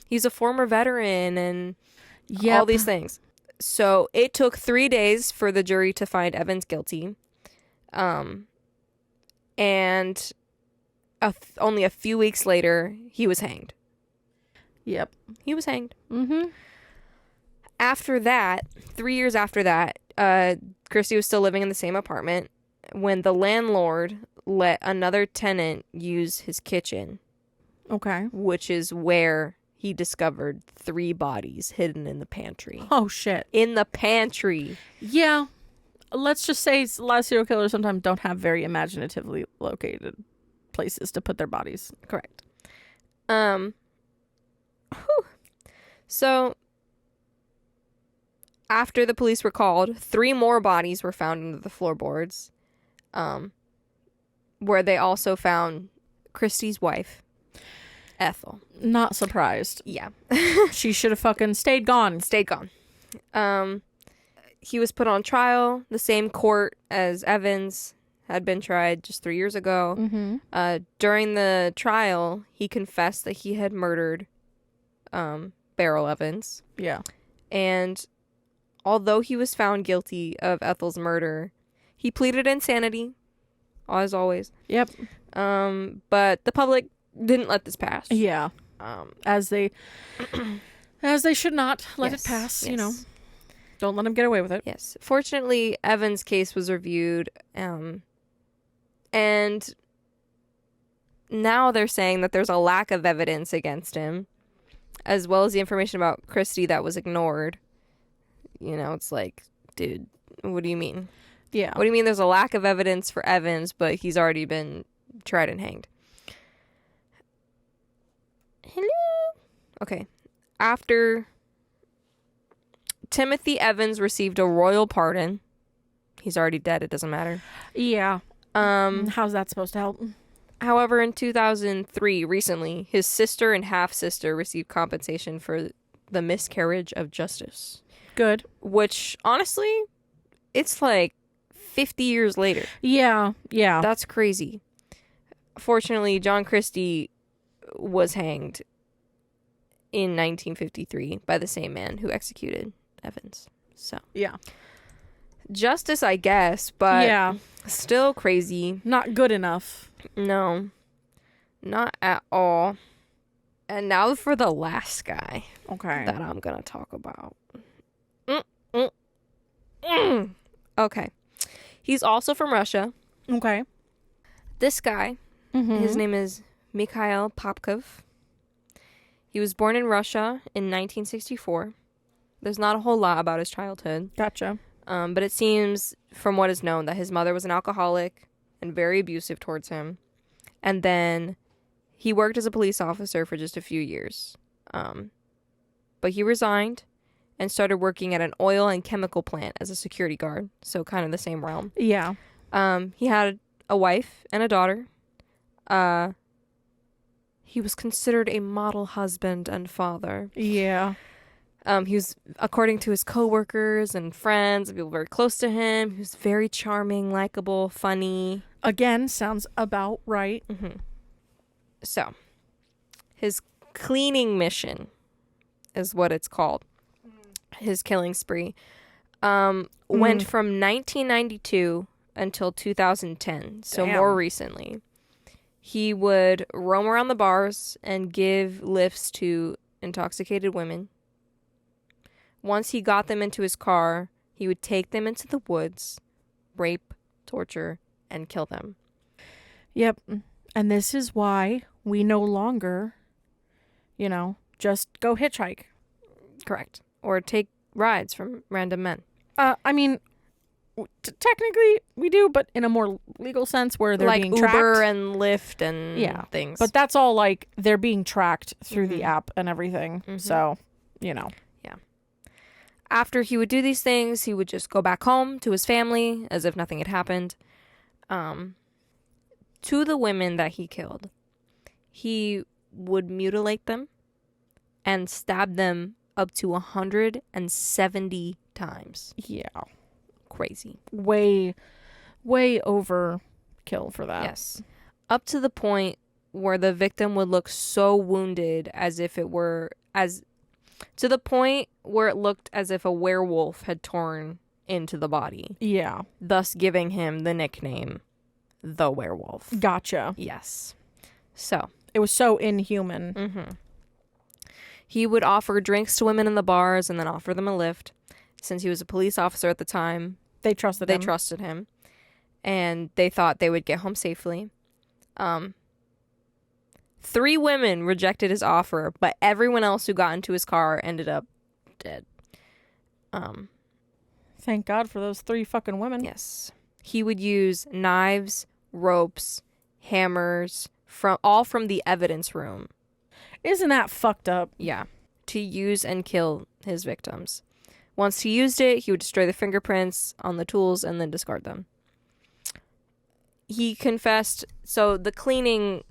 he's a former veteran, and all these things. So it took 3 days for the jury to find Evans guilty, and only a few weeks later he was hanged. Yep. He was hanged. Mm-hmm. After that, 3 years after that, Christie was still living in the same apartment when the landlord let another tenant use his kitchen, Okay. which is where he discovered 3 bodies hidden in the pantry. Oh, shit. In the pantry. Yeah. Let's just say a lot of serial killers sometimes don't have very imaginatively located places to put their bodies. Correct. So after the police were called, 3 more bodies were found under the floorboards, where they also found Christie's wife, Ethel. Not surprised. Yeah. She should have fucking stayed gone. Stayed gone. He was put on trial, the same court as Evans had been tried just 3 years ago. Mm-hmm. During the trial, he confessed that he had murdered Beryl Evans. Yeah. And although he was found guilty of Ethel's murder, he pleaded insanity, as always. Yep. But the public didn't let this pass. Yeah. As they should not let it Yes, pass, yes. Don't let him get away with it. Yes. Fortunately, Evans' case was reviewed, and now they're saying that there's a lack of evidence against him, as well as the information about Christie that was ignored. It's like, dude, what do you mean? Yeah. What do you mean there's a lack of evidence for Evans, but he's already been tried and hanged? Hello? Okay. After Timothy Evans received a royal pardon, he's already dead, it doesn't matter. Yeah. How's that supposed to help? However, in 2003, recently, his sister and half-sister received compensation for the miscarriage of justice. Good. Which, honestly, it's like 50 years later. Yeah. Yeah. That's crazy. Fortunately, John Christie was hanged in 1953 by the same man who executed Evans. So, yeah. justice, I guess, but yeah. still crazy. Not good enough. No, not at all. And now for the last guy Okay. that I'm going to talk about. Okay. He's also from Russia. Okay. This guy, his name is Mikhail Popkov. He was born in Russia in 1964. There's not a whole lot about his childhood. Gotcha. But it seems, from what is known, that his mother was an alcoholic and very abusive towards him. And then he worked as a police officer for just a few years. But he resigned and started working at an oil and chemical plant as a security guard. So kind of the same realm. Yeah. He had a wife and a daughter. He was considered a model husband and father. Yeah. He was, according to his coworkers and friends and people very close to him, he was very charming, likable, funny. Again, sounds about right. So, his cleaning mission is what it's called. His killing spree went from 1992 until 2010, so Damn. more recently. He would roam around the bars and give lifts to intoxicated women. Once he got them into his car, he would take them into the woods, rape, torture, and kill them. Yep. And this is why we no longer, just go hitchhike. Correct. Or take rides from random men. I mean, technically we do, but in a more legal sense where they're like being Uber tracked. and Lyft and things. But that's all like they're being tracked through the app and everything. So, After he would do these things, he would just go back home to his family as if nothing had happened. To the women that he killed, he would mutilate them and stab them up to 170 times. Yeah. Crazy. Way overkill for that. Yes. Up to the point where the victim would look so wounded to the point where it looked as if a werewolf had torn into the body. Yeah. Thus giving him the nickname the werewolf. Gotcha. Yes. So. It was so inhuman. Mm-hmm. He would offer drinks to women in the bars and then offer them a lift. Since he was a police officer at the time, They trusted him. And they thought they would get home safely. 3 women rejected his offer, but everyone else who got into his car ended up dead. Thank God for those 3 fucking women. Yes. He would use knives, ropes, hammers, from the evidence room. Isn't that fucked up? Yeah. To use and kill his victims. Once he used it, he would destroy the fingerprints on the tools and then discard them. He confessed, so the cleaning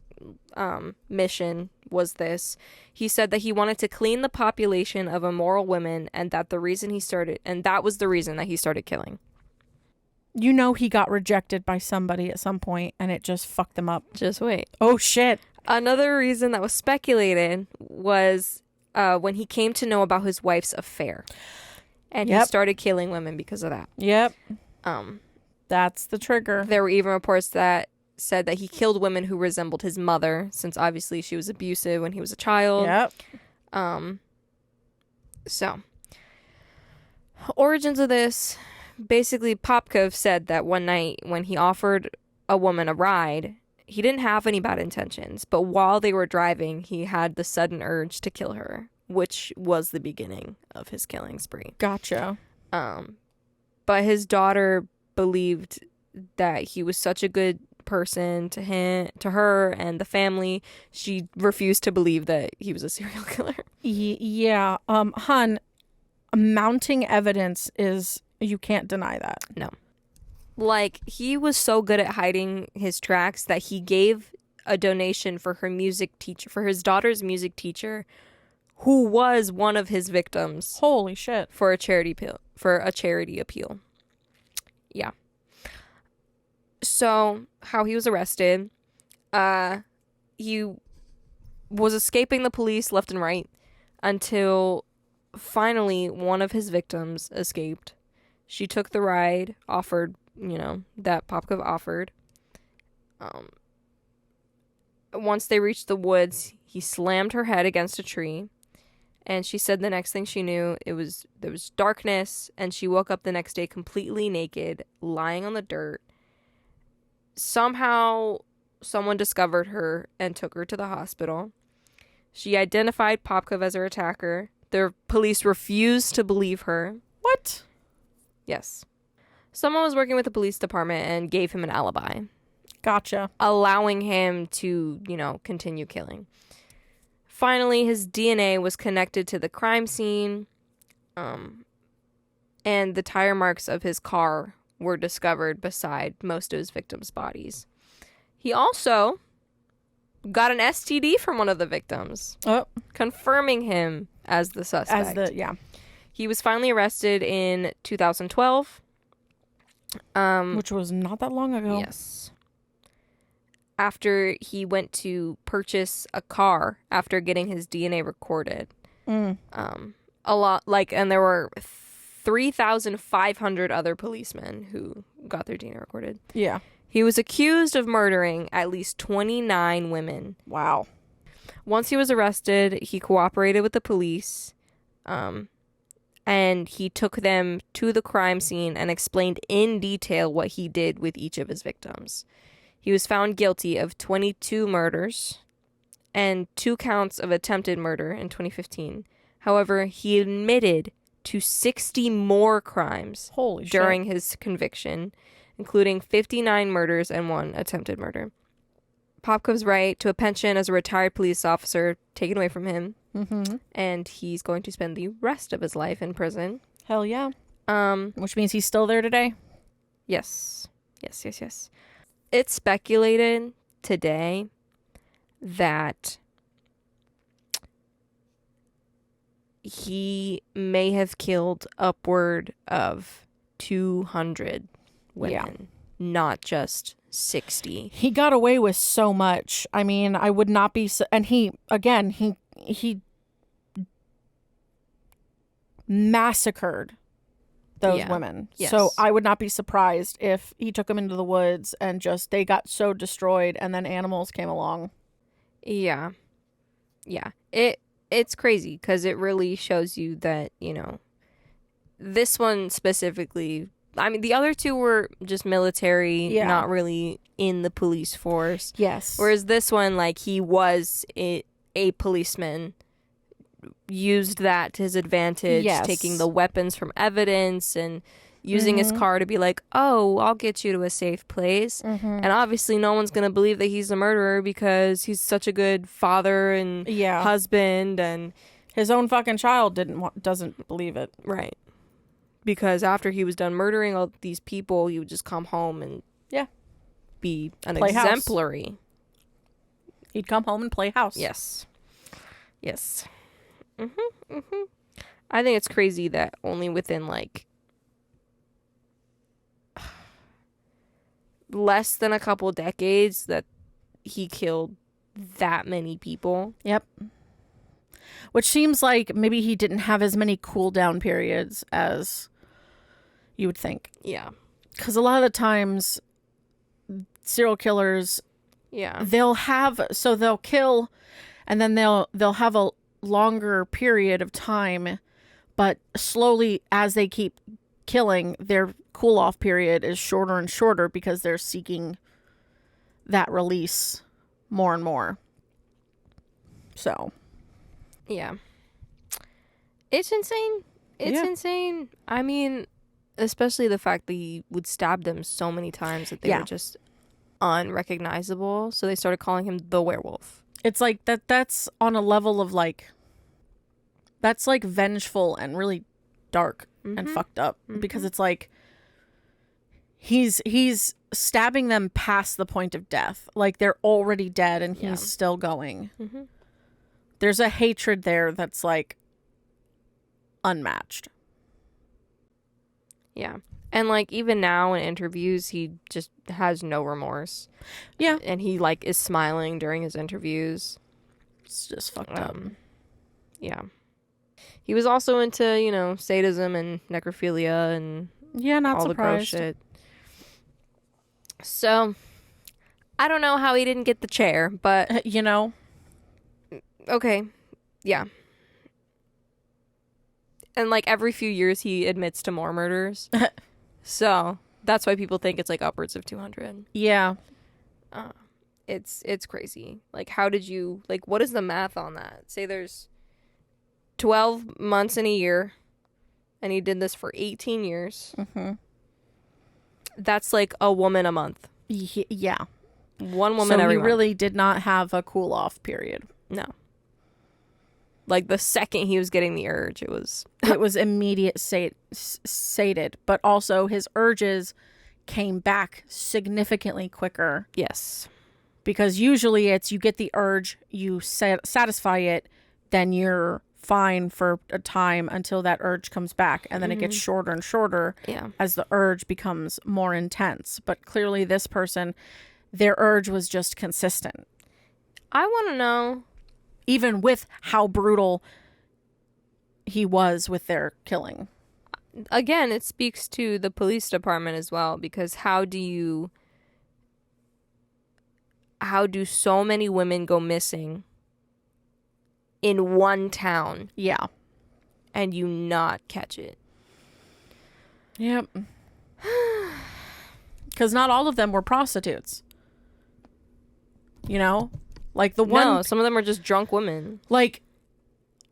mission was this. He said that he wanted to clean the population of immoral women and that was the reason that he started killing. You know he got rejected by somebody at some point and it just fucked them up. Just wait. Oh, shit. Another reason that was speculated was when he came to know about his wife's affair. And he started killing women because of that. Yep. That's the trigger. There were even reports that said that he killed women who resembled his mother, since obviously she was abusive when he was a child. Yep. So, origins of this. Basically, Popkov said that one night when he offered a woman a ride, he didn't have any bad intentions, but while they were driving, he had the sudden urge to kill her, which was the beginning of his killing spree. Gotcha. But his daughter believed that he was such a good person to her and the family. She refused to believe that he was a serial killer. Yeah. Hun, mounting evidence is, you can't deny that. No. Like, he was so good at hiding his tracks that he gave a donation for his daughter's music teacher, who was one of his victims. Holy shit. For a charity appeal. Yeah. So, how he was arrested, he was escaping the police left and right until finally one of his victims escaped. She took the ride that Popkov offered. Once they reached the woods, he slammed her head against a tree. And she said the next thing she knew, there was darkness, and she woke up the next day completely naked, lying on the dirt. Somehow, someone discovered her and took her to the hospital. She identified Popkov as her attacker. The police refused to believe her. What? Yes. Someone was working with the police department and gave him an alibi. Gotcha. Allowing him to, continue killing. Finally, his DNA was connected to the crime scene, and the tire marks of his car were discovered beside most of his victims' bodies. He also got an STD from one of the victims, confirming him as the suspect. He was finally arrested in 2012. Which was not that long ago. Yes. After he went to purchase a car after getting his DNA recorded. And there were 3,500 other policemen who got their DNA recorded. Yeah. He was accused of murdering at least 29 women. Wow. Once he was arrested, he cooperated with the police. And he took them to the crime scene and explained in detail what he did with each of his victims. He was found guilty of 22 murders and 2 counts of attempted murder in 2015. However, he admitted to 60 more crimes during his conviction, including 59 murders and 1 attempted murder. Popkov's right to a pension as a retired police officer taken away from him. Mm-hmm. And he's going to spend the rest of his life in prison. Hell yeah. Um, Which means he's still there today. yes. Yes, yes, yes. It's speculated today that he may have killed upward of 200 women, not just 60. He got away with so much. I mean, I would not be and he massacred those women. Yes. So I would not be surprised if he took them into the woods and just they got so destroyed and then animals came along. Yeah. Yeah. It's crazy because it really shows you that, you know, this one specifically, I mean, the other two were just military, not really in the police force. Yes. Whereas this one, like, he was a policeman, used that to his advantage, taking the weapons from evidence and using his car to be like, oh, I'll get you to a safe place. And obviously no one's going to believe that he's a murderer because he's such a good father and husband, and his own fucking child doesn't believe it. Right. Because after he was done murdering all these people, he would just come home and be an exemplary. House. He'd come home and play house. Yes. Yes. I think it's crazy that only within like less than a couple decades that he killed that many people. Yep. Which seems like maybe he didn't have as many cool down periods as you would think. Yeah. Because a lot of the times serial killers, they'll kill and then they'll have a longer period of time, but slowly as they keep killing, their cool off period is shorter and shorter because they're seeking that release more and more. So yeah, it's insane. It's insane. I mean, especially the fact that he would stab them so many times that they were just unrecognizable, so they started calling him the werewolf. It's like that's on a level of like, that's like vengeful and really dark and fucked up, because it's like he's stabbing them past the point of death. Like they're already dead and he's still going. There's a hatred there that's like unmatched. Yeah. And like even now in interviews, he just has no remorse. Yeah. And he like is smiling during his interviews. It's just fucked up. Yeah. He was also into, you know, sadism and necrophilia and not all surprised. The gross shit. So I don't know how he didn't get the chair, but you know. Okay. Yeah. And like every few years he admits to more murders. So that's why people think it's like upwards of 200. Yeah. It's crazy. Like how did you, like what is the math on that? Say there's 12 months in a year and he did this for 18 years. That's like a woman a month. Yeah. One woman every month. So he really did not have a cool off period. No. Like the second he was getting the urge, it was immediate sated, but also his urges came back significantly quicker. Yes. Because usually it's you get the urge, you satisfy it, then you're fine for a time until that urge comes back, and then it gets shorter and shorter as the urge becomes more intense. But clearly this person, their urge was just consistent. I want to know, even with how brutal he was with their killing. Again, it speaks to the police department as well, because how do so many women go missing in one town? Yeah. And you not catch it? Yep. Because not all of them were prostitutes. You know? Like the one... No, some of them are just drunk women. Like,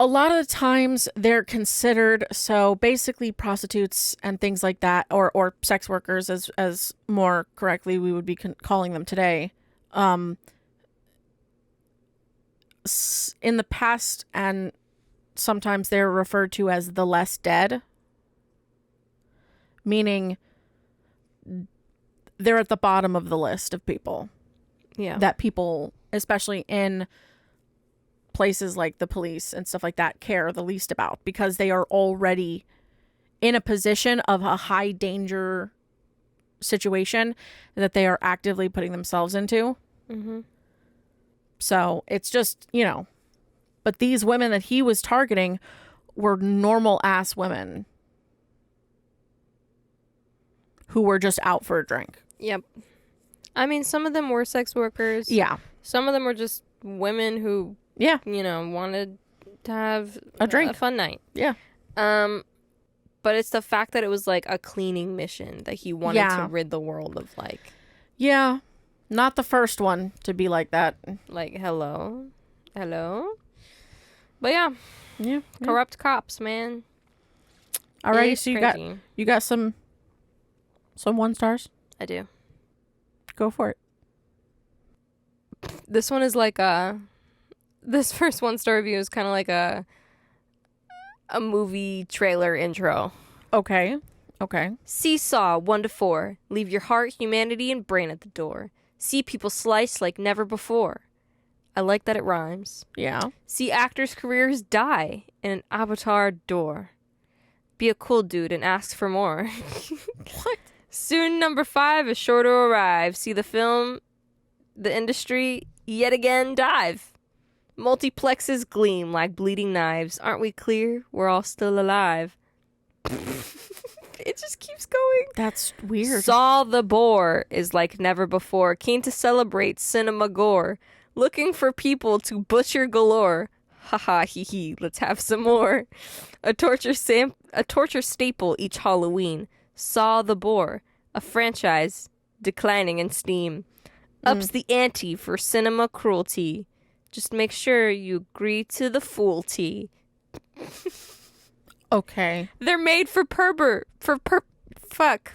a lot of the times they're considered, so basically prostitutes and things like that, or sex workers as more correctly we would be calling them today. In the past, and sometimes they're referred to as the less dead, meaning they're at the bottom of the list of people Yeah. that people, especially in places like the police and stuff like that, care the least about, because they are already in a position of a high danger situation that they are actively putting themselves into. Mm-hmm. So it's just, but these women that he was targeting were normal ass women who were just out for a drink. Yep. I mean, some of them were sex workers. Yeah. Some of them were just women who, Yeah. wanted to have A drink. a fun night. Yeah. But it's the fact that it was like a cleaning mission that he wanted Yeah. to rid the world of, Yeah. Not the first one to be like that. hello. But yeah, Yeah. corrupt cops, man. Alrighty, It's so crazy. you got some 1 stars? I do. Go for it. This one is this first 1-star review is kind of like a movie trailer intro. Okay. Seesaw 1 to 4. Leave your heart, humanity, and brain at the door. See people slice like never before. I like that it rhymes. Yeah. See actors' careers die in an avatar door. Be a cool dude and ask for more. What? Soon number 5 is sure to arrive. See the film, the industry, yet again dive. Multiplexes gleam like bleeding knives. Aren't we clear? We're all still alive. It just keeps going. That's weird. Saw the Boar is like never before. Keen to celebrate cinema gore. Looking for people to butcher galore. Haha, hee hee, let's have some more. A torture staple each Halloween. Saw the Boar, a franchise declining in steam. Ups the ante for cinema cruelty. Just make sure you agree to the foolty. Okay. They're made for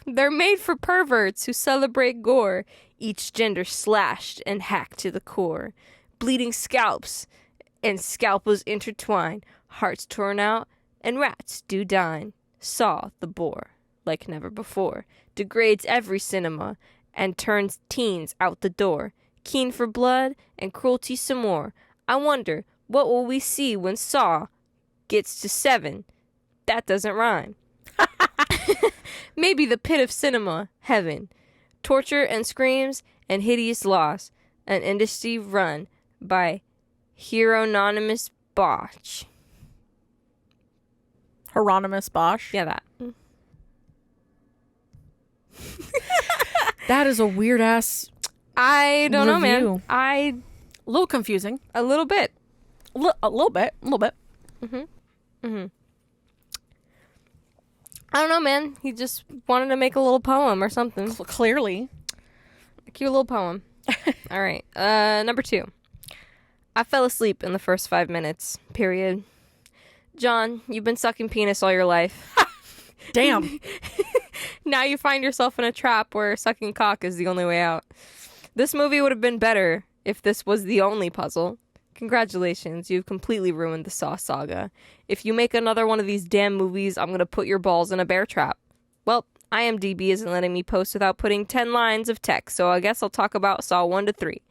They're made for perverts who celebrate gore. Each gender slashed and hacked to the core. Bleeding scalps and scalpels intertwine. Hearts torn out and rats do dine. Saw the Boar like never before. Degrades every cinema and turns teens out the door. Keen for blood and cruelty some more. I wonder, what will we see when Saw gets to 7? That doesn't rhyme. Maybe the pit of cinema, heaven. Torture and screams and hideous loss. An industry run by Hieronymus Bosch. Hieronymus Bosch. Yeah, that. That is a weird ass. I don't know, Review. man. A little confusing. A little bit. A little bit. I don't know, man. He just wanted to make a little poem or something. Clearly. A cute little poem. All right. Number 2. I fell asleep in the first 5 minutes. Period. John, you've been sucking penis all your life. Damn. Now you find yourself in a trap where sucking cock is the only way out. This movie would have been better if this was the only puzzle. Congratulations, you've completely ruined the Saw saga. If you make another one of these damn movies, I'm gonna put your balls in a bear trap. Well, IMDb isn't letting me post without putting 10 lines of text, so I guess I'll talk about Saw 1 to 3.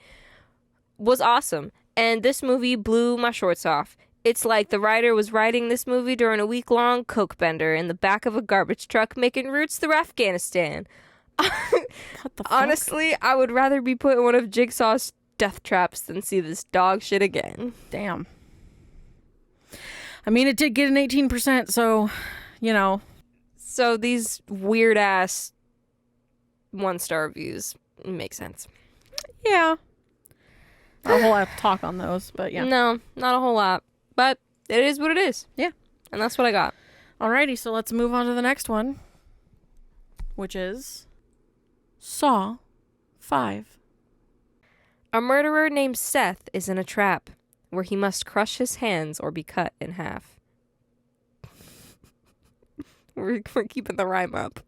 Was awesome, and this movie blew my shorts off. It's like the writer was writing this movie during a week-long coke bender in the back of a garbage truck making routes through Afghanistan. What the fuck? Honestly, I would rather be put in one of Jigsaw's death traps than see this dog shit again. Damn. I mean, it did get an 18%, so, So these weird-ass 1-star reviews make sense. Yeah. Not a whole lot of talk on those, but yeah. No, not a whole lot. But it is what it is. Yeah. And that's what I got. Alrighty, so let's move on to the next one, which is Saw 5. A murderer named Seth is in a trap where he must crush his hands or be cut in half. We're keeping the rhyme up.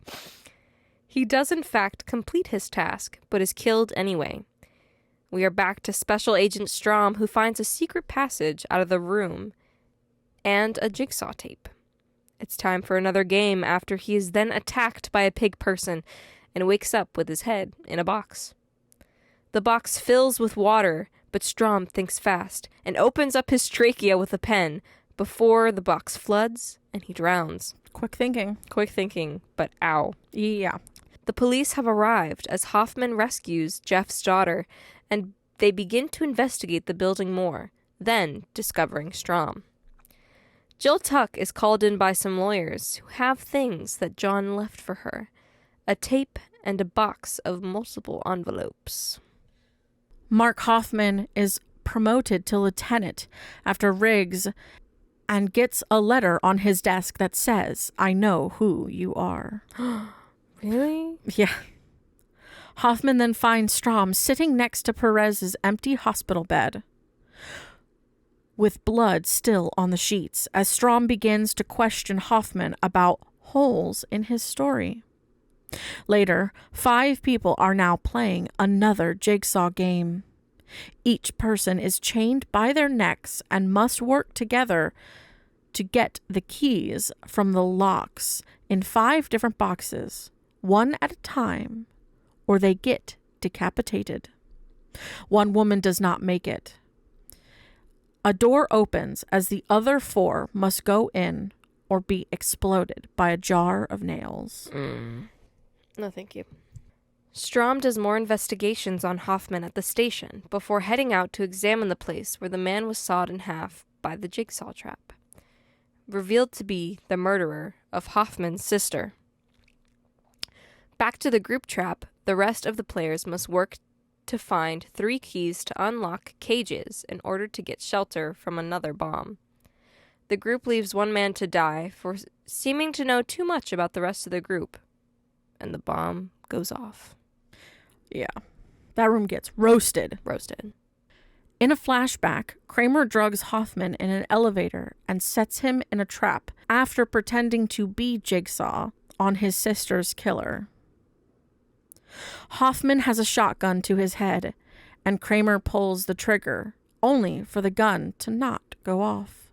He does in fact complete his task, but is killed anyway. We are back to Special Agent Strom, who finds a secret passage out of the room and a jigsaw tape. It's time for another game after he is then attacked by a pig person and wakes up with his head in a box. The box fills with water, but Strom thinks fast and opens up his trachea with a pen before the box floods and he drowns. Quick thinking. Quick thinking, but ow. Yeah. The police have arrived as Hoffman rescues Jeff's daughter, and they begin to investigate the building more, then discovering Strom. Jill Tuck is called in by some lawyers who have things that John left for her, a tape and a box of multiple envelopes. Mark Hoffman is promoted to lieutenant after Riggs and gets a letter on his desk that says, "I know who you are." Really? Yeah. Hoffman then finds Strom sitting next to Perez's empty hospital bed, with blood still on the sheets, as Strom begins to question Hoffman about holes in his story. Later, 5 people are now playing another jigsaw game. Each person is chained by their necks and must work together to get the keys from the locks in 5 different boxes, one at a time, or they get decapitated. One woman does not make it. A door opens as the other 4 must go in or be exploded by a jar of nails. No, thank you. Strom does more investigations on Hoffman at the station before heading out to examine the place where the man was sawed in half by the jigsaw trap, revealed to be the murderer of Hoffman's sister. Back to the group trap, the rest of the players must work to find 3 keys to unlock cages in order to get shelter from another bomb. The group leaves one man to die for seeming to know too much about the rest of the group, and the bomb goes off. Yeah. That room gets roasted. In a flashback, Kramer drugs Hoffman in an elevator and sets him in a trap after pretending to be Jigsaw on his sister's killer. Hoffman has a shotgun to his head, and Kramer pulls the trigger, only for the gun to not go off,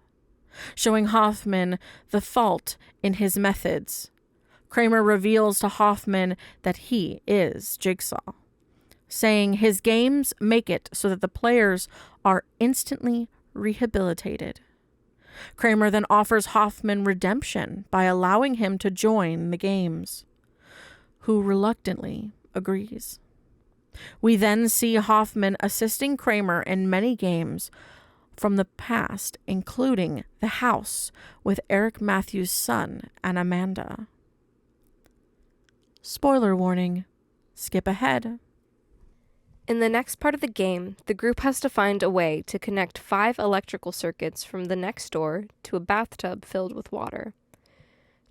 showing Hoffman the fault in his methods. Kramer reveals to Hoffman that he is Jigsaw, saying his games make it so that the players are instantly rehabilitated. Kramer then offers Hoffman redemption by allowing him to join the games, who reluctantly agrees. We then see Hoffman assisting Kramer in many games from the past, including The House with Eric Matthews' son and Amanda. Spoiler warning. Skip ahead. In the next part of the game, the group has to find a way to connect 5 electrical circuits from the next door to a bathtub filled with water.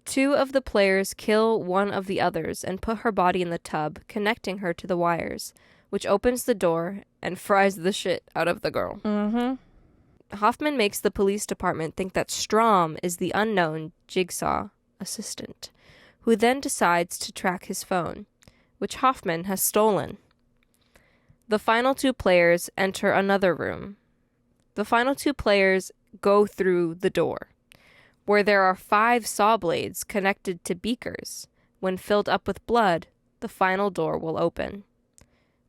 2 of the players kill one of the others and put her body in the tub, connecting her to the wires, which opens the door and fries the shit out of the girl. Hoffman makes the police department think that Strom is the unknown Jigsaw assistant, who then decides to track his phone, which Hoffman has stolen. The final 2 players enter another room. The final 2 players go through the door, where there are 5 saw blades connected to beakers. When filled up with blood, the final door will open.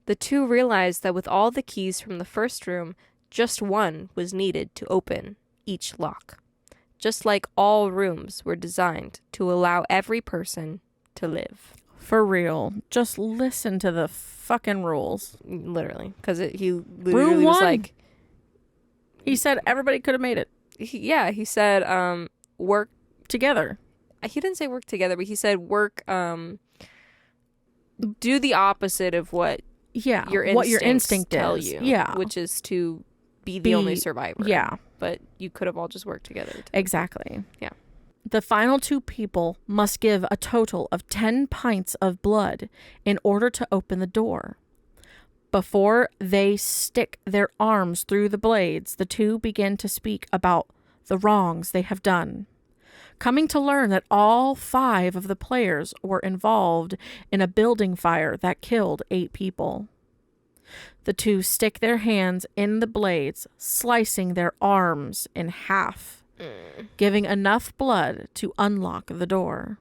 The 2 realize that with all the keys from the first room, just one was needed to open each lock, just like all rooms were designed to allow every person to live. For real. Just listen to the fucking rules. Literally. Because he Room literally was 1. like... He said everybody could have made it. He said work... Together. He didn't say work together, but he said work... do the opposite of what your instincts tell you. Yeah. Which is to be the only survivor. Yeah. But you could have all just worked together. Exactly. Yeah. The final 2 people must give a total of 10 pints of blood in order to open the door. Before they stick their arms through the blades, the 2 begin to speak about the wrongs they have done, coming to learn that all 5 of the players were involved in a building fire that killed 8 people. The 2 stick their hands in the blades, slicing their arms in half. giving enough blood to unlock the door.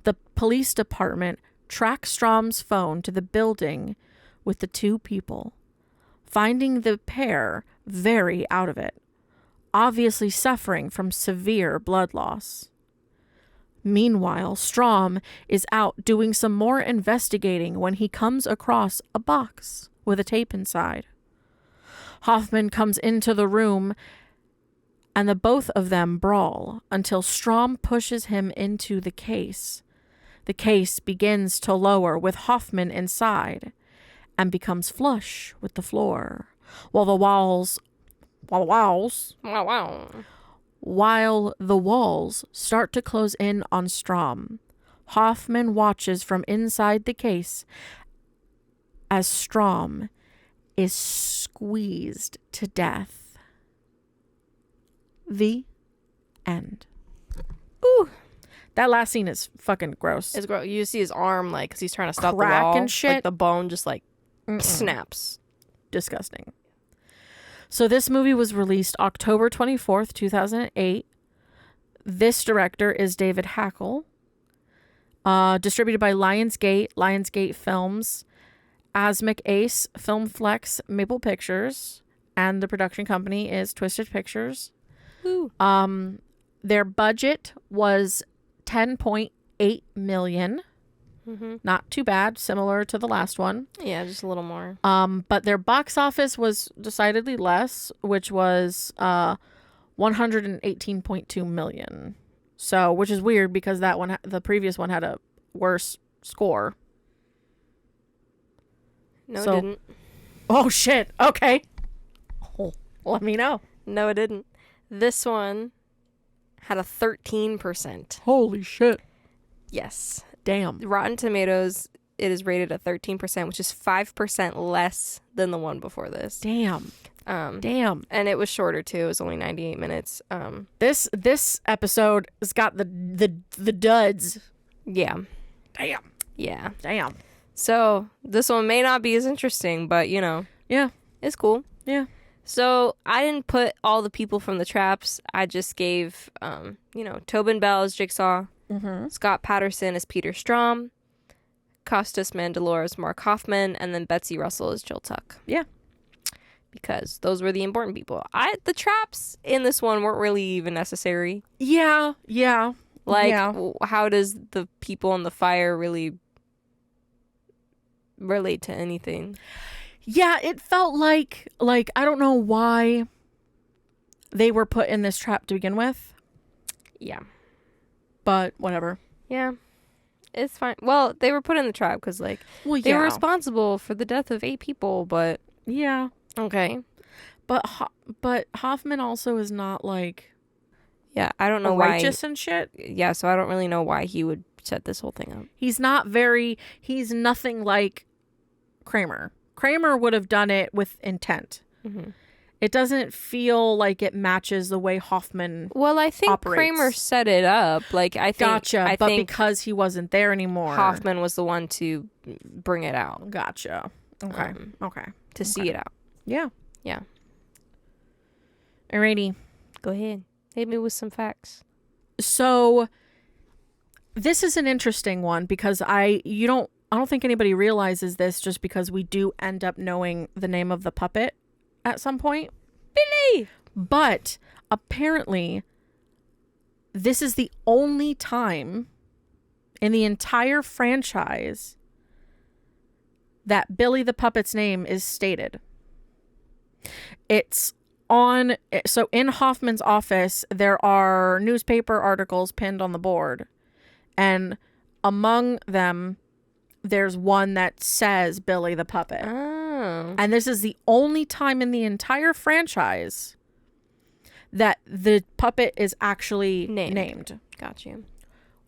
The police department tracks Strom's phone to the building with the two people, finding the pair very out of it, obviously suffering from severe blood loss. Meanwhile, Strom is out doing some more investigating when he comes across a box with a tape inside. Hoffman comes into the room and the both of them brawl until Strom pushes him into the case. The case begins to lower with Hoffman inside and becomes flush with the floor, while the walls start to close in on Strom. Hoffman watches from inside the case as Strom is squeezed to death. The end. Ooh. That last scene is fucking gross. It's gross. You see his arm, like, because he's trying to stop Crack the wall. and shit. Like, the bone just, like, snaps. Disgusting. So this movie was released October 24th, 2008. This director is David Hackle. Distributed by Lionsgate Films, Asmik Ace, Filmflex, Maple Pictures, and the production company is Twisted Pictures. Woo. Their budget was $10.8 million. Mm-hmm. Not too bad, similar to the last one. Yeah, just a little more. But their box office was decidedly less, which was $118.2 million. So, which is weird because that one, the previous one, had a worse score. No, So- it didn't. Oh shit! Okay, let me know. No, it didn't. This one had a 13%. Holy shit! Yes. Damn. Rotten Tomatoes, it is rated at 13%, which is 5% less than the one before this. Damn. Damn. And it was shorter too. It was only 98 minutes. This episode has got the duds. Yeah. Damn. Yeah. Damn. So this one may not be as interesting, but you know, Yeah. it's cool. Yeah. So I didn't put all the people from the Traps. I just gave, Tobin Bell as Jigsaw, Scott Patterson as Peter Strom, Costas Mandylor as Mark Hoffman, and then Betsy Russell as Jill Tuck. Yeah. Because those were the important people. The Traps in this one weren't really even necessary. Yeah. Yeah. Like, Yeah. How does the people on the fire really relate to anything? Yeah, it felt like I don't know why they were put in this trap to begin with, Yeah. but whatever. Yeah. It's fine. Well, they were put in the trap because, like, Well, they were responsible for the death of 8 people, but... Yeah. Okay. But Hoffman also is not like Yeah, I don't know why... righteous and shit. Yeah, so I don't really know why he would set this whole thing up. He's nothing like Kramer. Kramer would have done it with intent. Mm-hmm. It doesn't feel like it matches the way Hoffman Well, I think operates. Kramer set it up. Like, I think... Gotcha, I but think because he wasn't there anymore. Hoffman was the one to bring it out. Gotcha. Okay. Okay. To see it out. Yeah. Yeah. Alrighty. Go ahead. Hit me with some facts. So this is an interesting one because I don't think anybody realizes this just because we do end up knowing the name of the puppet at some point. Billy! But apparently this is the only time in the entire franchise that Billy the Puppet's name is stated. So in Hoffman's office, there are newspaper articles pinned on the board. And among them, there's one that says Billy the Puppet. Oh. And this is the only time in the entire franchise that the puppet is actually named. Got you.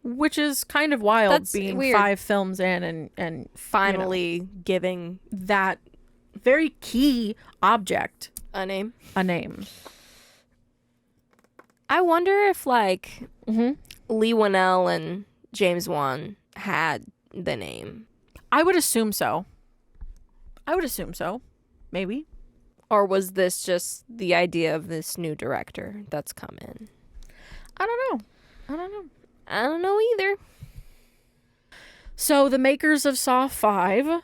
Which is kind of wild. That's being weird. 5 films in and Finally giving that very key object a name. a name. I wonder if, like, Lee Winnell and James Wan had the name. I would assume so. Maybe. Or was this just the idea of this new director that's come in? I don't know. I don't know either. So the makers of Saw 5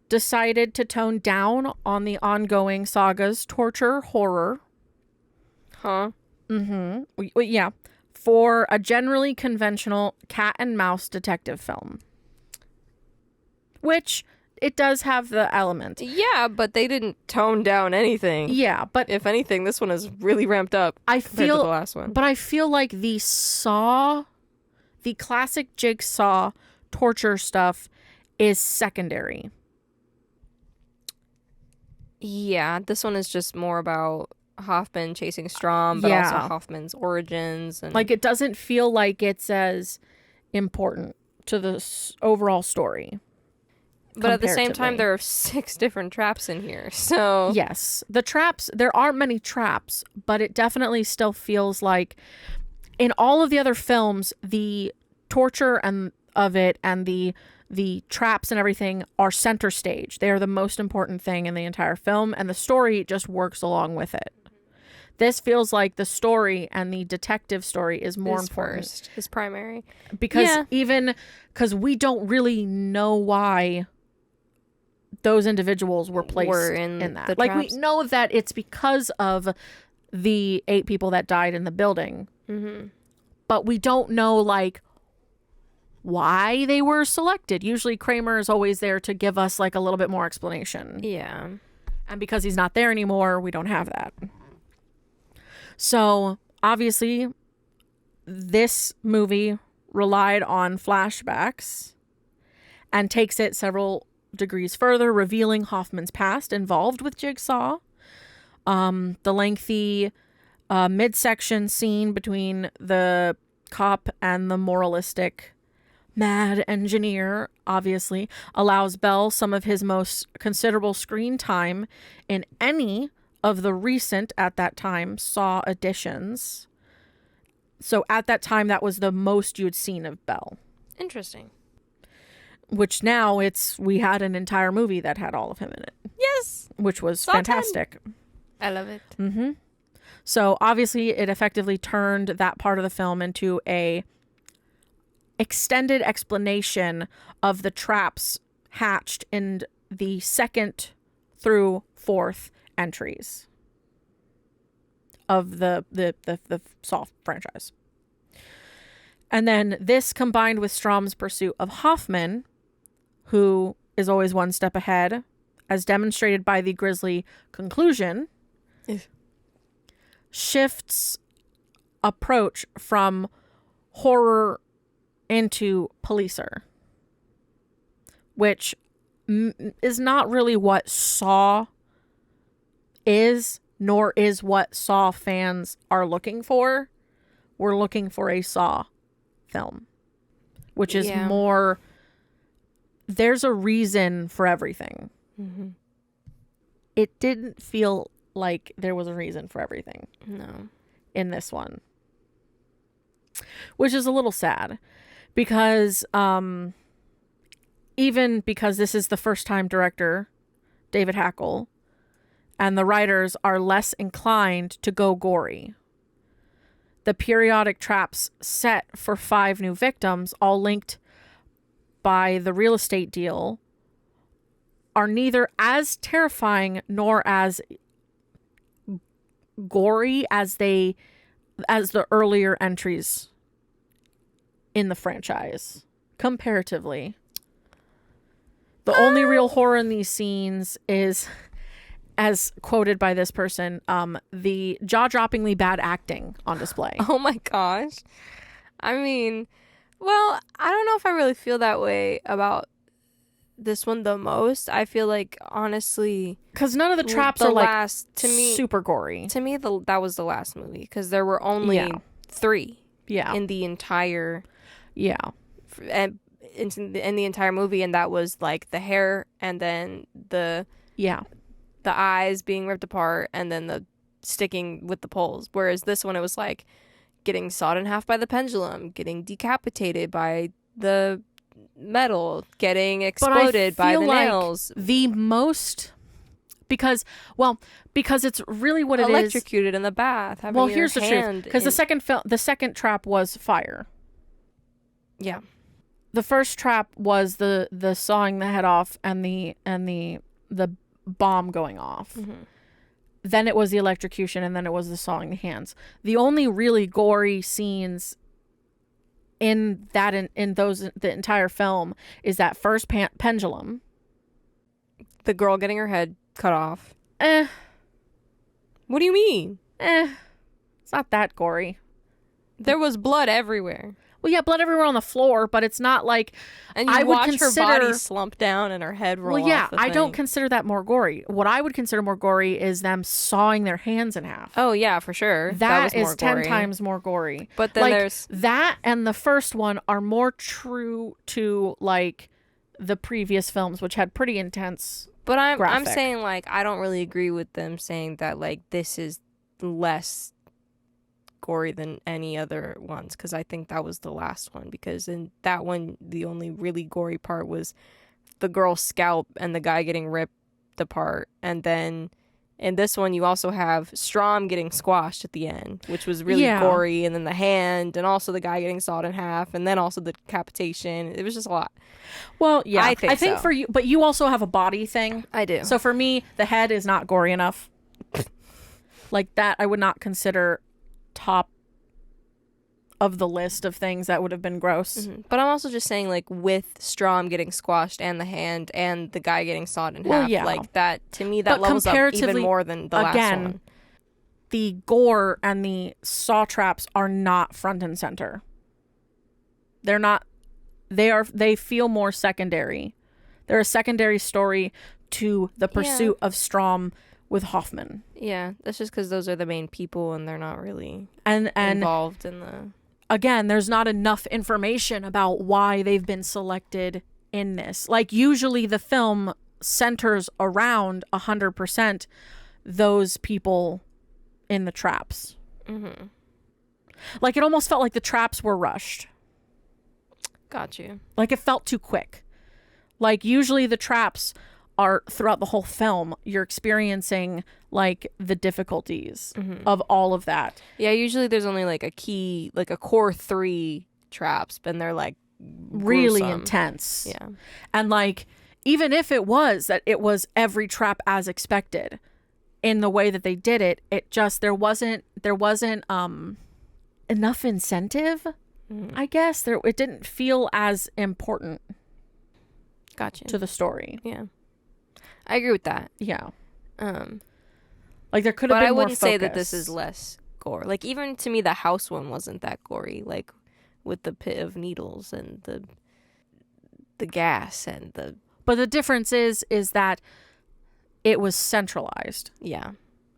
decided to tone down on the ongoing saga's torture horror. Huh? Yeah. For a generally conventional cat and mouse detective film. Which it does have the element. Yeah, but they didn't tone down anything. Yeah, but If anything, this one is really ramped up I compared to the feel last one. but I feel like the classic Jigsaw torture stuff is secondary. Yeah, this one is just more about Hoffman chasing Strom, but Yeah. also Hoffman's origins. And Like, it doesn't feel like it's as important to the overall story. But at the same comparatively. time, there are 6 different traps in here. So Yes. The traps, there aren't many traps, but it definitely still feels like in all of the other films, the torture and of it and the traps and everything are center stage. They are the most important thing in the entire film, and the story just works along with it. This feels like the story and the detective story is more is important first, is primary. because Yeah. because we don't really know why those individuals were placed Were in in that. the Like, we traps. know that it's because of the 8 people that died in the building, Mm-hmm. but we don't know like why they were selected. Usually Kramer is always there to give us like a little bit more explanation. Yeah. And because he's not there anymore, we don't have that. So, obviously, this movie relied on flashbacks and takes it several degrees further, revealing Hoffman's past involved with Jigsaw. The lengthy midsection scene between the cop and the moralistic mad engineer, obviously, allows Bell some of his most considerable screen time in any of the recent, at that time, Saw editions. So at that time, that was the most you'd seen of Bell. Interesting. Which now we had an entire movie that had all of him in it, Yes. which was Saw 10. fantastic. I love it. Mm-hmm. So obviously it effectively turned that part of the film into a extended explanation of the traps hatched in the 2nd through 4th entries of the Saw franchise. And then this combined with Strom's pursuit of Hoffman, who is always one step ahead, as demonstrated by the grisly conclusion, shifts approach from horror into policer, which is not really what Saw is, nor is what Saw fans are looking for. We're looking for a Saw film, which is Yeah. more, there's a reason for everything. Mm-hmm. It didn't feel like there was a reason for everything No. in this one, which is a little sad because even because this is the first time director David Hackle and the writers are less inclined to go gory. The periodic traps set for 5 new victims, all linked by the real estate deal, are neither as terrifying nor as gory as the earlier entries in the franchise comparatively. The only real horror in these scenes is, as quoted by this person, the jaw-droppingly bad acting on display. Oh my gosh. I mean, well, I don't know if I really feel that way about this one the most. I feel like, honestly, Because none of the traps the are like last, to me, super gory. that was the last movie, because there were only Yeah. 3 Yeah. in the entire Yeah. in the entire movie, and that was like the hair, and then the Yeah. eyes being ripped apart, and then the sticking with the poles. Whereas this one, it was like getting sawed in half by the pendulum, getting decapitated by the metal, getting exploded by feel the like nails. The most because it's really what it is. Electrocuted in the bath. Well, here's the truth. Because the second trap was fire. Yeah. The first trap was the sawing the head off and the bomb going off. Mm-hmm. Then it was the electrocution, and then it was the sawing the hands. The only really gory scenes in the entire film is that first pendulum. The girl getting her head cut off. What do you mean? It's not that gory. There was blood everywhere. Well, yeah, blood everywhere on the floor, but it's not like... And you watch her body slump down and her head roll off. Well, yeah, the I thing. don't consider that more gory. What I would consider more gory is them sawing their hands in half. Oh, yeah, for sure. That is 10 times more gory. But then there's... That and the first one are more true to, like, the previous films, which had pretty intense But I'm graphic. saying, like, I don't really agree with them saying that, like, this is less gory than any other ones, because I think that was the last one, because in that one the only really gory part was the girl's scalp and the guy getting ripped apart, and then in this one you also have Strom getting squashed at the end, which was really gory, and then the hand, and also the guy getting sawed in half, and then also the decapitation. It was just a lot. Well, yeah, I think so. For you, but you also have a body thing. I do. So for me, the head is not gory enough. Like that I would not consider top of the list of things that would have been gross. Mm-hmm. But I'm also just saying, like, with Strom getting squashed and the hand and the guy getting sawed in half, like that, to me, that levels up even more than the last one. The gore and the saw traps are not front and center. They're not. They feel more secondary. They're a secondary story to the pursuit of Strom with Hoffman. Yeah, that's just because those are the main people and they're not really and involved in the... Again, there's not enough information about why they've been selected in this. Like, usually the film centers around 100% those people in the traps. Mm-hmm. Like, it almost felt like the traps were rushed. Got you. Like, it felt too quick. Like, usually the traps are throughout the whole film, you're experiencing like the difficulties of all of that. Yeah, usually there's only like a key, like a core 3 traps, and they're like really gruesome. Intense. Yeah. And like, even if it was every trap as expected in the way that they did it, it just, there wasn't enough incentive, I guess. It didn't feel as important. Gotcha. To the story. Yeah. I agree with that. Yeah. Like, there could have been more focus. But I wouldn't say that this is less gore. Like, even to me, the house one wasn't that gory. Like, with the pit of needles and the gas and the... But the difference is that it was centralized. Yeah.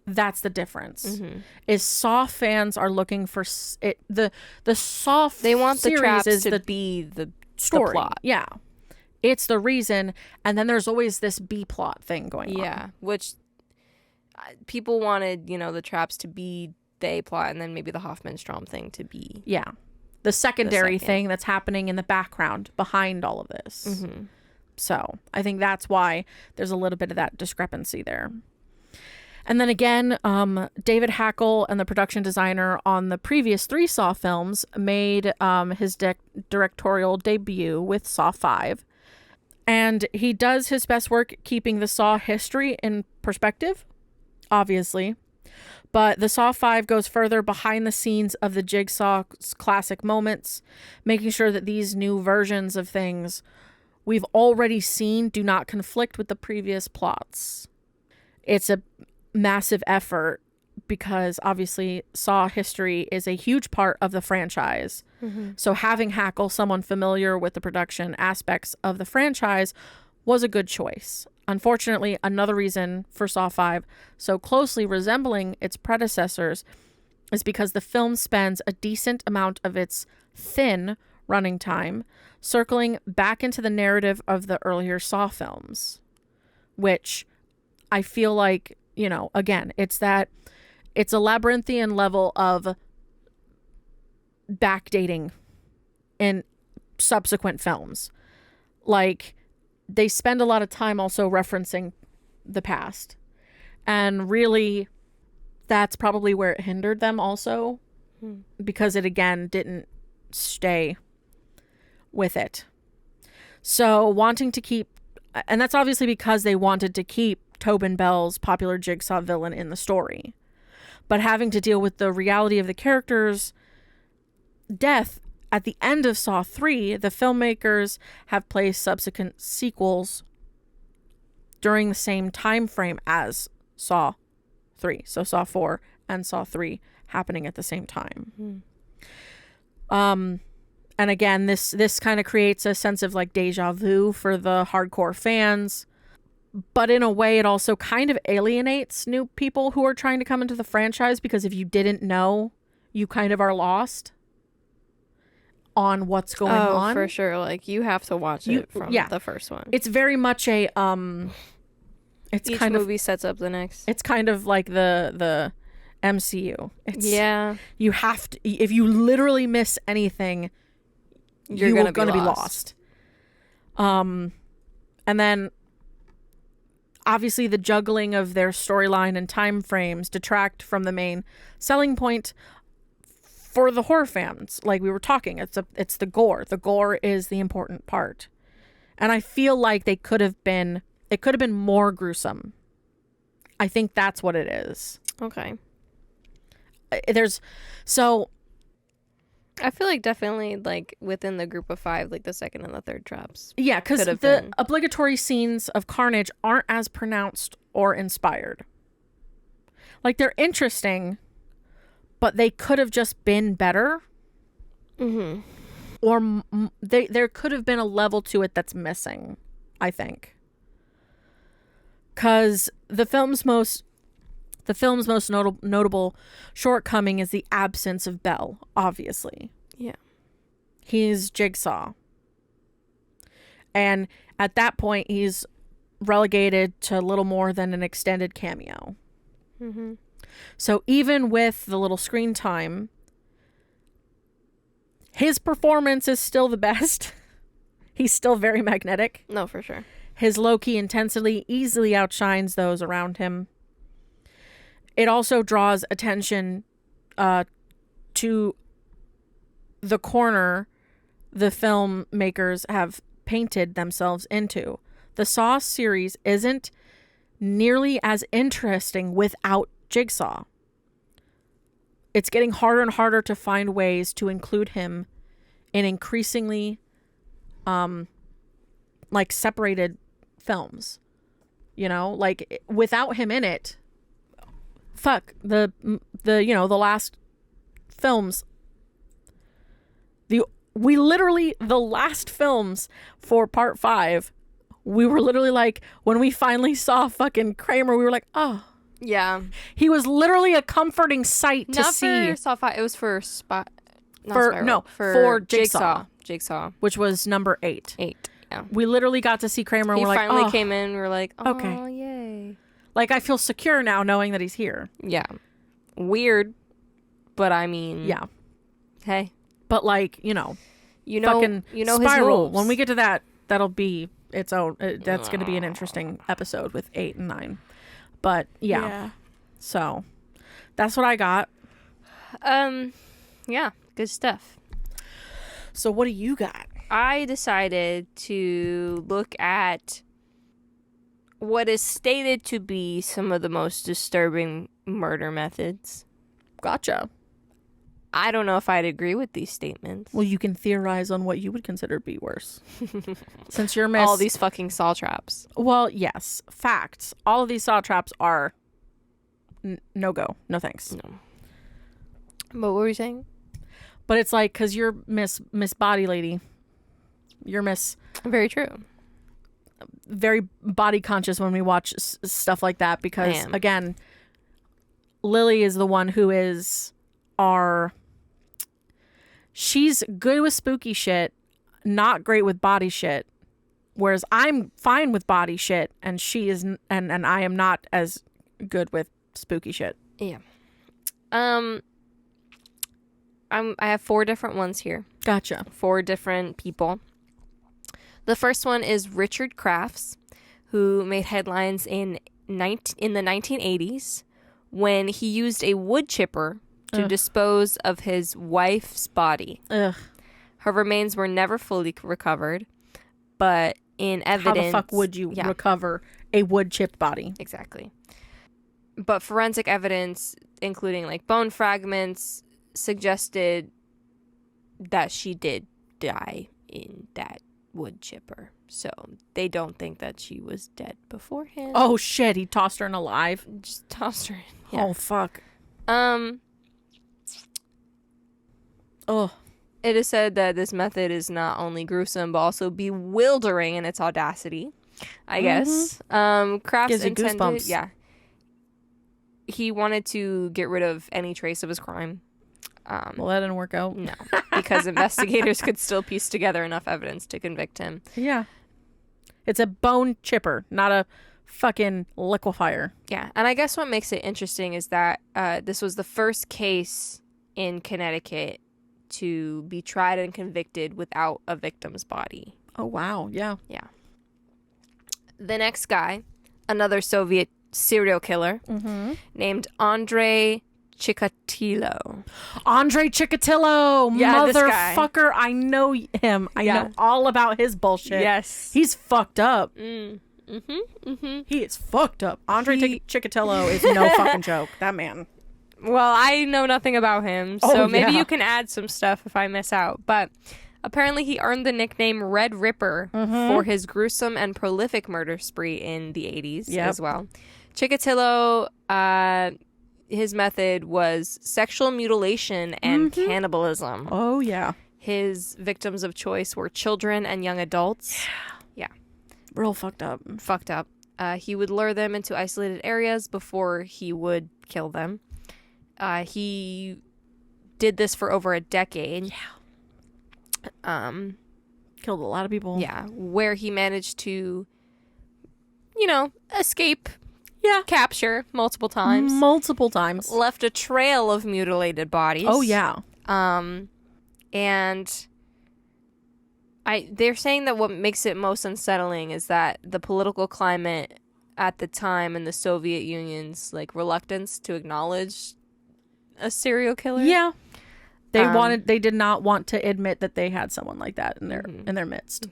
That's the difference. Mm-hmm. Is Saw fans are looking for it. The Saw they want series the traps is to the be the story. The plot. Yeah. It's the reason, and then there's always this B plot thing going on. Yeah, which people wanted, the traps to be the A plot, and then maybe the Hoffman-Strom thing to be... Yeah. The secondary thing that's happening in the background behind all of this. Mm-hmm. So, I think that's why there's a little bit of that discrepancy there. And then again, David Hackle and the production designer on the previous 3 Saw films made his directorial debut with Saw 5. And he does his best work keeping the Saw history in perspective, obviously. But the Saw 5 goes further behind the scenes of the Jigsaw's classic moments, making sure that these new versions of things we've already seen do not conflict with the previous plots. It's a massive effort because obviously Saw history is a huge part of the franchise. Mm-hmm. So having Hackle, someone familiar with the production aspects of the franchise, was a good choice. Unfortunately, another reason for Saw 5 so closely resembling its predecessors is because the film spends a decent amount of its thin running time circling back into the narrative of the earlier Saw films, which I feel like, again, it's a labyrinthian level of backdating in subsequent films. Like, they spend a lot of time also referencing the past. And really, that's probably where it hindered them also, because it again didn't stay with it. So wanting to keep, and that's obviously because they wanted to keep Tobin Bell's popular Jigsaw villain in the story, but having to deal with the reality of the character's death at the end of Saw 3, the filmmakers have placed subsequent sequels during the same time frame as Saw 3. So Saw 4 and Saw 3 happening at the same time. And again, this kind of creates a sense of like deja vu for the hardcore fans. But in a way, it also kind of alienates new people who are trying to come into the franchise, because if you didn't know, you kind of are lost on what's going on. Oh, for sure. Like, you have to watch it from the first one. It's very much a it's Each kind movie sets up the next. It's kind of like the MCU. It's, yeah. You have to, if you literally miss anything, you're going to be lost. And then obviously the juggling of their storyline and time frames detract from the main selling point for the horror fans. Like we were talking, it's the gore. The gore is the important part. And I feel like it could have been more gruesome. I think that's what it is. Okay. I feel like definitely like within the group of 5, like the second and the third traps. Yeah, because the obligatory scenes of carnage aren't as pronounced or inspired. Like, they're interesting, but they could have just been better. Mm-hmm. Or there could have been a level to it that's missing, I think. Because the film's most notable shortcoming is the absence of Bell, obviously. Yeah. He's Jigsaw. And at that point, he's relegated to little more than an extended cameo. Mm-hmm. So even with the little screen time, his performance is still the best. He's still very magnetic. No, for sure. His low-key intensity easily outshines those around him. It also draws attention to the corner the filmmakers have painted themselves into. The Saw series isn't nearly as interesting without Jigsaw. It's getting harder and harder to find ways to include him in increasingly like separated films. You know, like without him in it, the last films, the last films for part 5, we were literally like, when we finally saw fucking Kramer, we were like, oh yeah, he was literally a comforting sight to see. Not for Saw 5, it was for for Jigsaw, which was number 8. Yeah, we literally got to see Kramer, and he we're like, finally came in, we were like, oh, okay, yay. Like, I feel secure now knowing that he's here. Yeah. Weird, but I mean, yeah. Hey. But like, fucking Spiral. His moves. When we get to that, that'll be its own. That's going to be an interesting episode with 8 and 9. But yeah. So that's what I got. Yeah, good stuff. So what do you got? I decided to look at what is stated to be some of the most disturbing murder methods. Gotcha. I don't know if I'd agree with these statements. Well, you can theorize on what you would consider to be worse. Since you're all these fucking saw traps. Well, yes. Facts. All of these saw traps are no go. No thanks. No. But what were you saying? But it's like, because you're Miss Body Lady. You're Miss... Very true. Very body conscious when we watch stuff like that, because again, Lily is the one who is she's good with spooky shit, not great with body shit, whereas I'm fine with body shit, and she is and I am not as good with spooky shit. Yeah. I have 4 different ones here. Gotcha. 4 different people. The first one is Richard Crafts, who made headlines in the 1980s when he used a wood chipper to dispose of his wife's body. Ugh. Her remains were never fully recovered, but in evidence... How the fuck would you recover a wood chip body? Exactly. But forensic evidence, including like bone fragments, suggested that she did die in that wood chipper. So they don't think that she was dead beforehand. Oh shit, he tossed her in alive. Just tossed her in. Yeah. Oh fuck. It is said that this method is not only gruesome but also bewildering in its audacity, I guess. Crafts Gives you intended, goosebumps. yeah. He wanted to get rid of any trace of his crime. Well, that didn't work out. No, because investigators could still piece together enough evidence to convict him. Yeah. It's a bone chipper, not a fucking liquefier. Yeah, and I guess what makes it interesting is that this was the first case in Connecticut to be tried and convicted without a victim's body. Oh, wow. Yeah. Yeah. The next guy, another Soviet serial killer named Andrei Chikatilo. Andrei Chikatilo. Yeah, this guy. Motherfucker. I know him. I know all about his bullshit. Yes. He's fucked up. He He is fucked up. Andrei Chikatilo is no fucking joke. That man. Well, I know nothing about him, so Oh, maybe yeah. you can add some stuff if I miss out. But apparently he earned the nickname Red Ripper for his gruesome and prolific murder spree in the 80s as well. Chikatilo, his method was sexual mutilation and cannibalism. Oh, yeah. His victims of choice were children and young adults. Yeah. Real fucked up. Fucked up. He would lure them into isolated areas before he would kill them. He did this for over a decade. Yeah. Killed a lot of people. Yeah, where he managed to, escape capture multiple times. Multiple times. Left a trail of mutilated bodies. Oh, yeah. And they're saying that what makes it most unsettling is that the political climate at the time and the Soviet Union's reluctance to acknowledge a serial killer. Yeah. They did not want to admit that they had someone like that in their midst.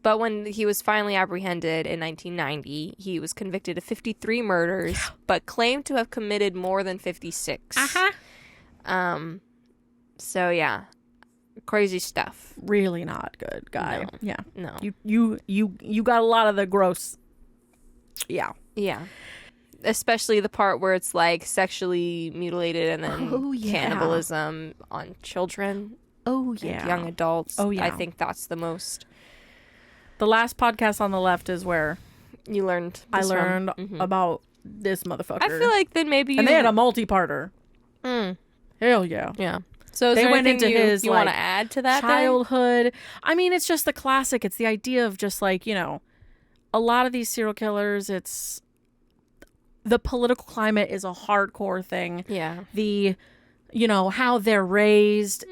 But when he was finally apprehended in 1990, he was convicted of 53 murders, but claimed to have committed more than 56. So yeah, crazy stuff. Really not good guy. No. Yeah. No. You got a lot of the gross. Yeah. Yeah. Especially the part where it's sexually mutilated and then cannibalism on children. Oh And yeah. young adults. Oh, yeah. I think that's the most The last podcast on the left is where you learned. I this learned from. about this motherfucker. I feel like then maybe you... and they had a multi-parter. Mm. Hell yeah. Yeah. So is They there went anything into his, you want to add to that? Childhood. I mean, it's just the classic. It's the idea of just a lot of these serial killers, it's the political climate is a hardcore thing. Yeah. The, how they're raised.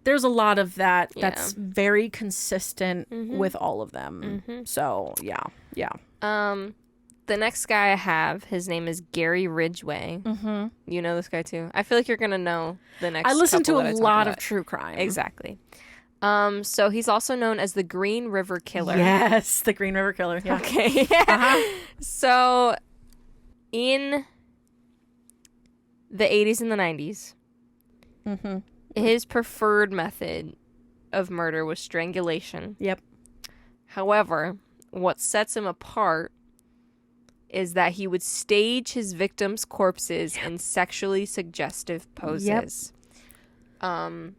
There's a lot of that that's very consistent with all of them. So, yeah. Yeah. The next guy I have, his name is Gary Ridgway. You know this guy too. I feel like you're gonna know the next. I listen to couple a that I talk lot of about. true crime. Exactly. So he's also known as the Green River Killer. Yes, the Green River Killer. Yeah. Okay. So, in the 80s and the 90s, his preferred method of murder was strangulation. Yep. However, what sets him apart is that he would stage his victims' corpses in sexually suggestive poses. So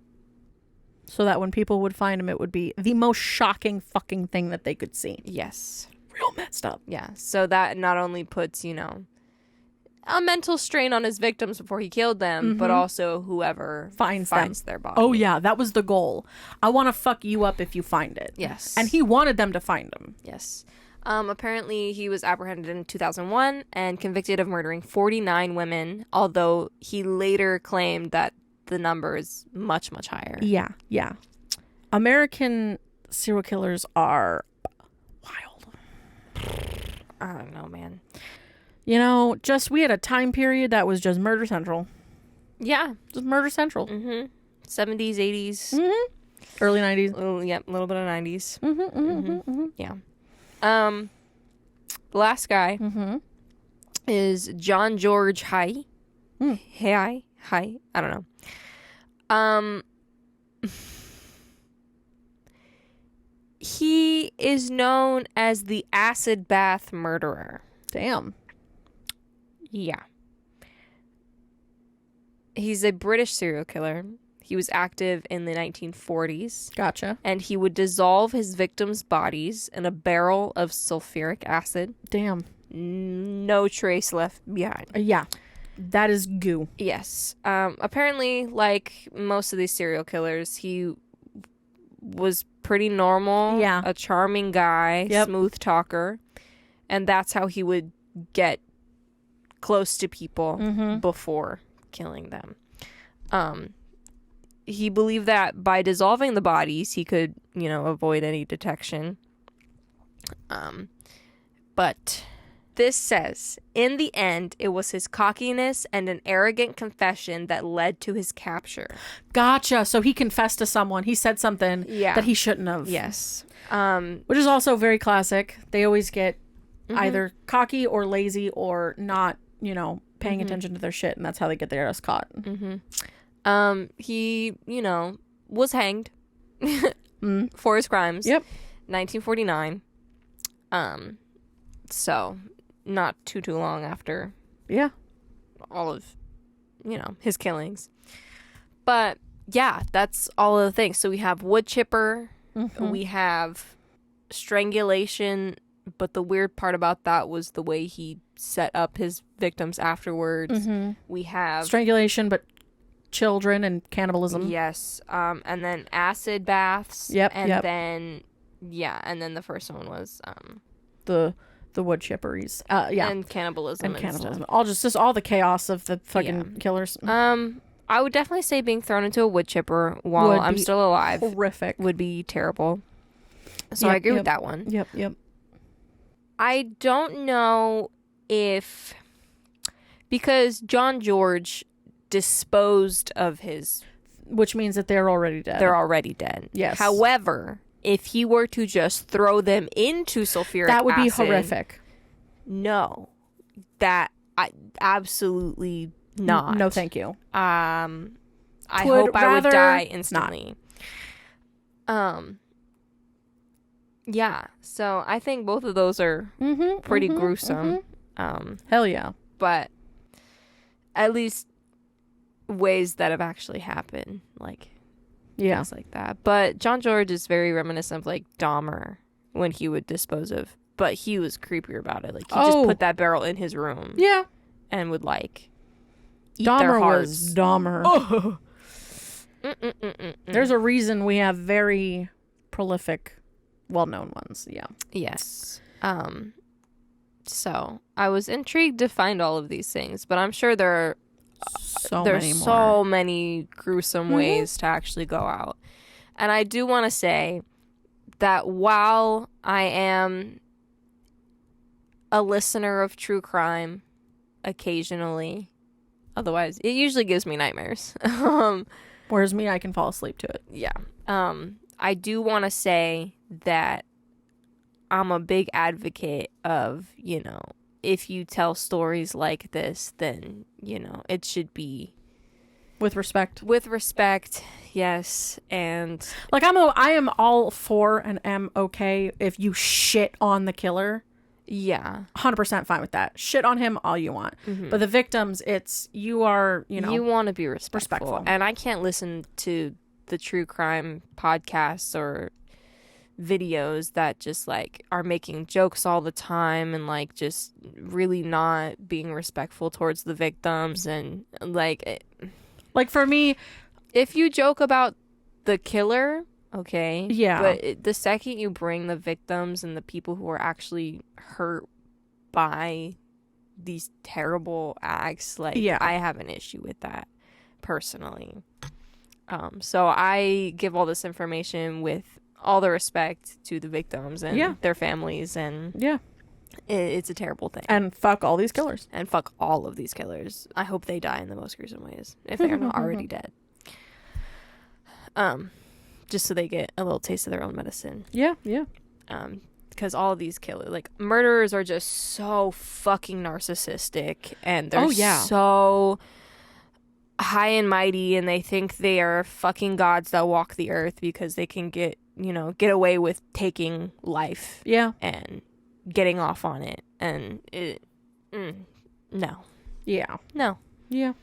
that when people would find him, it would be the most shocking fucking thing that they could see. Yes. Real messed up. Yeah. So that not only puts, a mental strain on his victims before he killed them, but also whoever Finds their body. Oh, yeah. That was the goal. I want to fuck you up if you find it. Yes. And he wanted them to find him. Yes. Apparently, he was apprehended in 2001 and convicted of murdering 49 women, although he later claimed that the number is much, much higher. Yeah. Yeah. American serial killers are wild. I don't know, man. You know, we had a time period that was just murder central. Yeah. Just murder central. 70s, 80s. Early 90s. A little bit of 90s. Yeah. The last guy is John George High. Hi. I don't know. He is known as the acid bath murderer. Damn. Yeah. He's a British serial killer. He was active in the 1940s. Gotcha. And he would dissolve his victims' bodies in a barrel of sulfuric acid. Damn. No trace left behind. Yeah. That is goo. Yes. Apparently, like most of these serial killers, he was pretty normal. Yeah. A charming guy. Yep. Smooth talker. And that's how he would get close to people before killing them. He believed that by dissolving the bodies, he could, avoid any detection. But this says, in the end, it was his cockiness and an arrogant confession that led to his capture. Gotcha. So he confessed to someone. He said something Yeah. that he shouldn't have. Yes. Which is also very classic. They always get either cocky or lazy or not, paying attention to their shit, and that's how they get their ass caught. He, was hanged for his crimes. Yep. 1949. So not too long after Yeah. all of, his killings. But yeah, that's all of the things. So we have wood chipper, we have strangulation, but the weird part about that was the way he set up his victims afterwards. We have Strangulation, but children and cannibalism. yes, and then acid baths. Yep, and yep. then and then the first one was The wood chipperies. Yeah. and cannibalism And cannibalism. stuff. All just all the chaos of the fucking killers. I would definitely say being thrown into a wood chipper while Would I'm be still alive Horrific. would be terrible. So Yep, I agree yep. with that one. Yep. I don't know if, because John George disposed of his, Which means that they're already dead. they're already dead. Yes. However, if he were to just throw them into sulfuric That would be acid, horrific. No, that I absolutely not. No, thank you. I Would hope I would rather die not. instantly. Yeah. So I think both of those are pretty gruesome. Hell yeah. But at least ways that have actually happened, like Yeah. things like that. But John George is very reminiscent of like Dahmer when he would dispose of, but he was creepier about it. Like he just put that barrel in his room Yeah. and would like eat their Dahmer hearts. was Dahmer. There's a reason we have very prolific, well-known ones. Yeah. Yes. So I was intrigued to find all of these things, but I'm sure there's many more. so many gruesome ways to actually go out. And I do want to say that while I am a listener of true crime occasionally, otherwise it usually gives me nightmares. Whereas me, I can fall asleep to it. Yeah. I do want to say that I'm a big advocate of, if you tell stories like this, then, it should be With respect. with respect. Yes. And Like, I am all for and am okay if you shit on the killer. yeah, 100% fine with that. Shit on him all you want. But the victims, you are, you want to be respectful. respectful. And I can't listen to the true crime podcasts or videos that just like are making jokes all the time and like just really not being respectful towards the victims. And like for me, if you joke about the killer, okay, Yeah. but the second you bring the victims and the people who are actually hurt by these terrible acts, like Yeah. I have an issue with that personally. So I give all this information with all the respect to the victims and Yeah. their families, and yeah. It's a terrible thing. And fuck all these killers. And fuck all of these killers. I hope they die in the most gruesome ways, if they are not already dead. Just so they get a little taste of their own medicine. Yeah. Because all of these killers, like, murderers are just so fucking narcissistic, and they're so high and mighty, and they think they are fucking gods that walk the earth because they can get away with taking life. Yeah. And getting off on it. And no. Yeah. No. Yeah.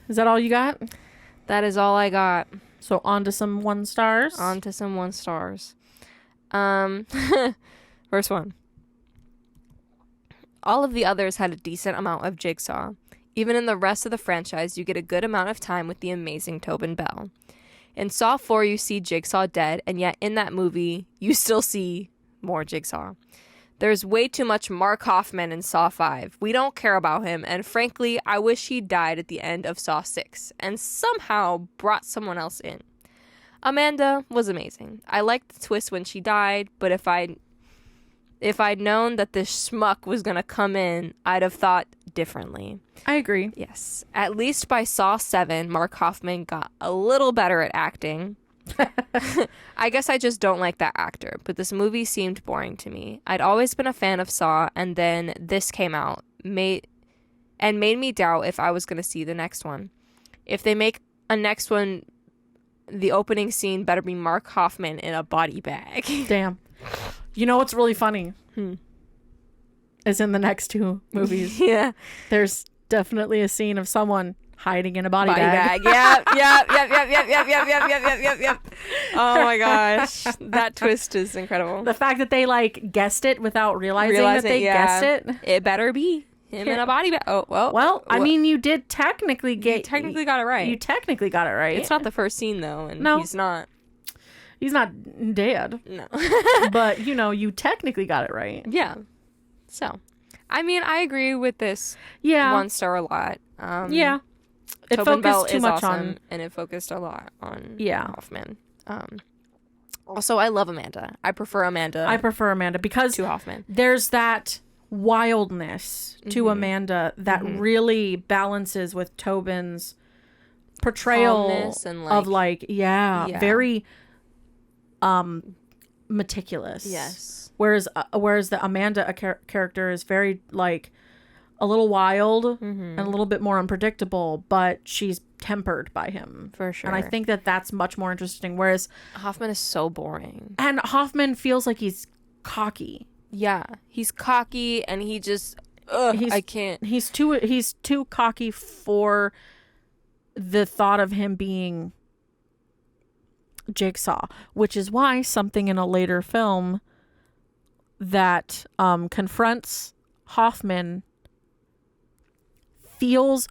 Is that all you got? That is all I got. So on to some 1 stars. On to some 1 stars. First one. All of the others had a decent amount of Jigsaw. Even in the rest of the franchise, you get a good amount of time with the amazing Tobin Bell. In Saw 4, you see Jigsaw dead, and yet in that movie, you still see more Jigsaw. There's way too much Mark Hoffman in Saw 5. We don't care about him, and frankly, I wish he died at the end of Saw 6 and somehow brought someone else in. Amanda was amazing. I liked the twist when she died, but if I'd known that this schmuck was gonna come in, I'd have thought differently. I agree. Yes. At least by Saw 7, Mark Hoffman got a little better at acting. I guess I just don't like that actor, but this movie seemed boring to me. I'd always been a fan of Saw, and then this came out, made me doubt if I was going to see the next one. If they make a next one, the opening scene better be Mark Hoffman in a body bag. Damn. You know what's really funny? Is in the next 2 movies. Yeah. There's definitely a scene of someone hiding in a body bag. Yep. Oh my gosh. That twist is incredible. The fact that they like guessed it without realizing that they guessed it. It better be him in a body bag. Oh, well, I mean, you did technically got it right. You technically got it right. It's not the first scene though, and no. He's not dead. No. But, you technically got it right. Yeah. So, I mean, I agree with this 1 star a lot. Yeah. It Tobin Bell focused too is much awesome, on... and it focused a lot on Hoffman. Also, I love Amanda. I prefer Amanda because to Hoffman. There's that wildness to Amanda that really balances with Tobin's portrayal and of very meticulous. Yes. Whereas the Amanda character is very like a little wild and a little bit more unpredictable, but she's tempered by him. For sure. And I think that that's much more interesting. Whereas Hoffman is so boring. And Hoffman feels like he's cocky. Yeah. He's cocky and he just I can't. He's too cocky for the thought of him being Jigsaw, which is why something in a later film that confronts Hoffman feels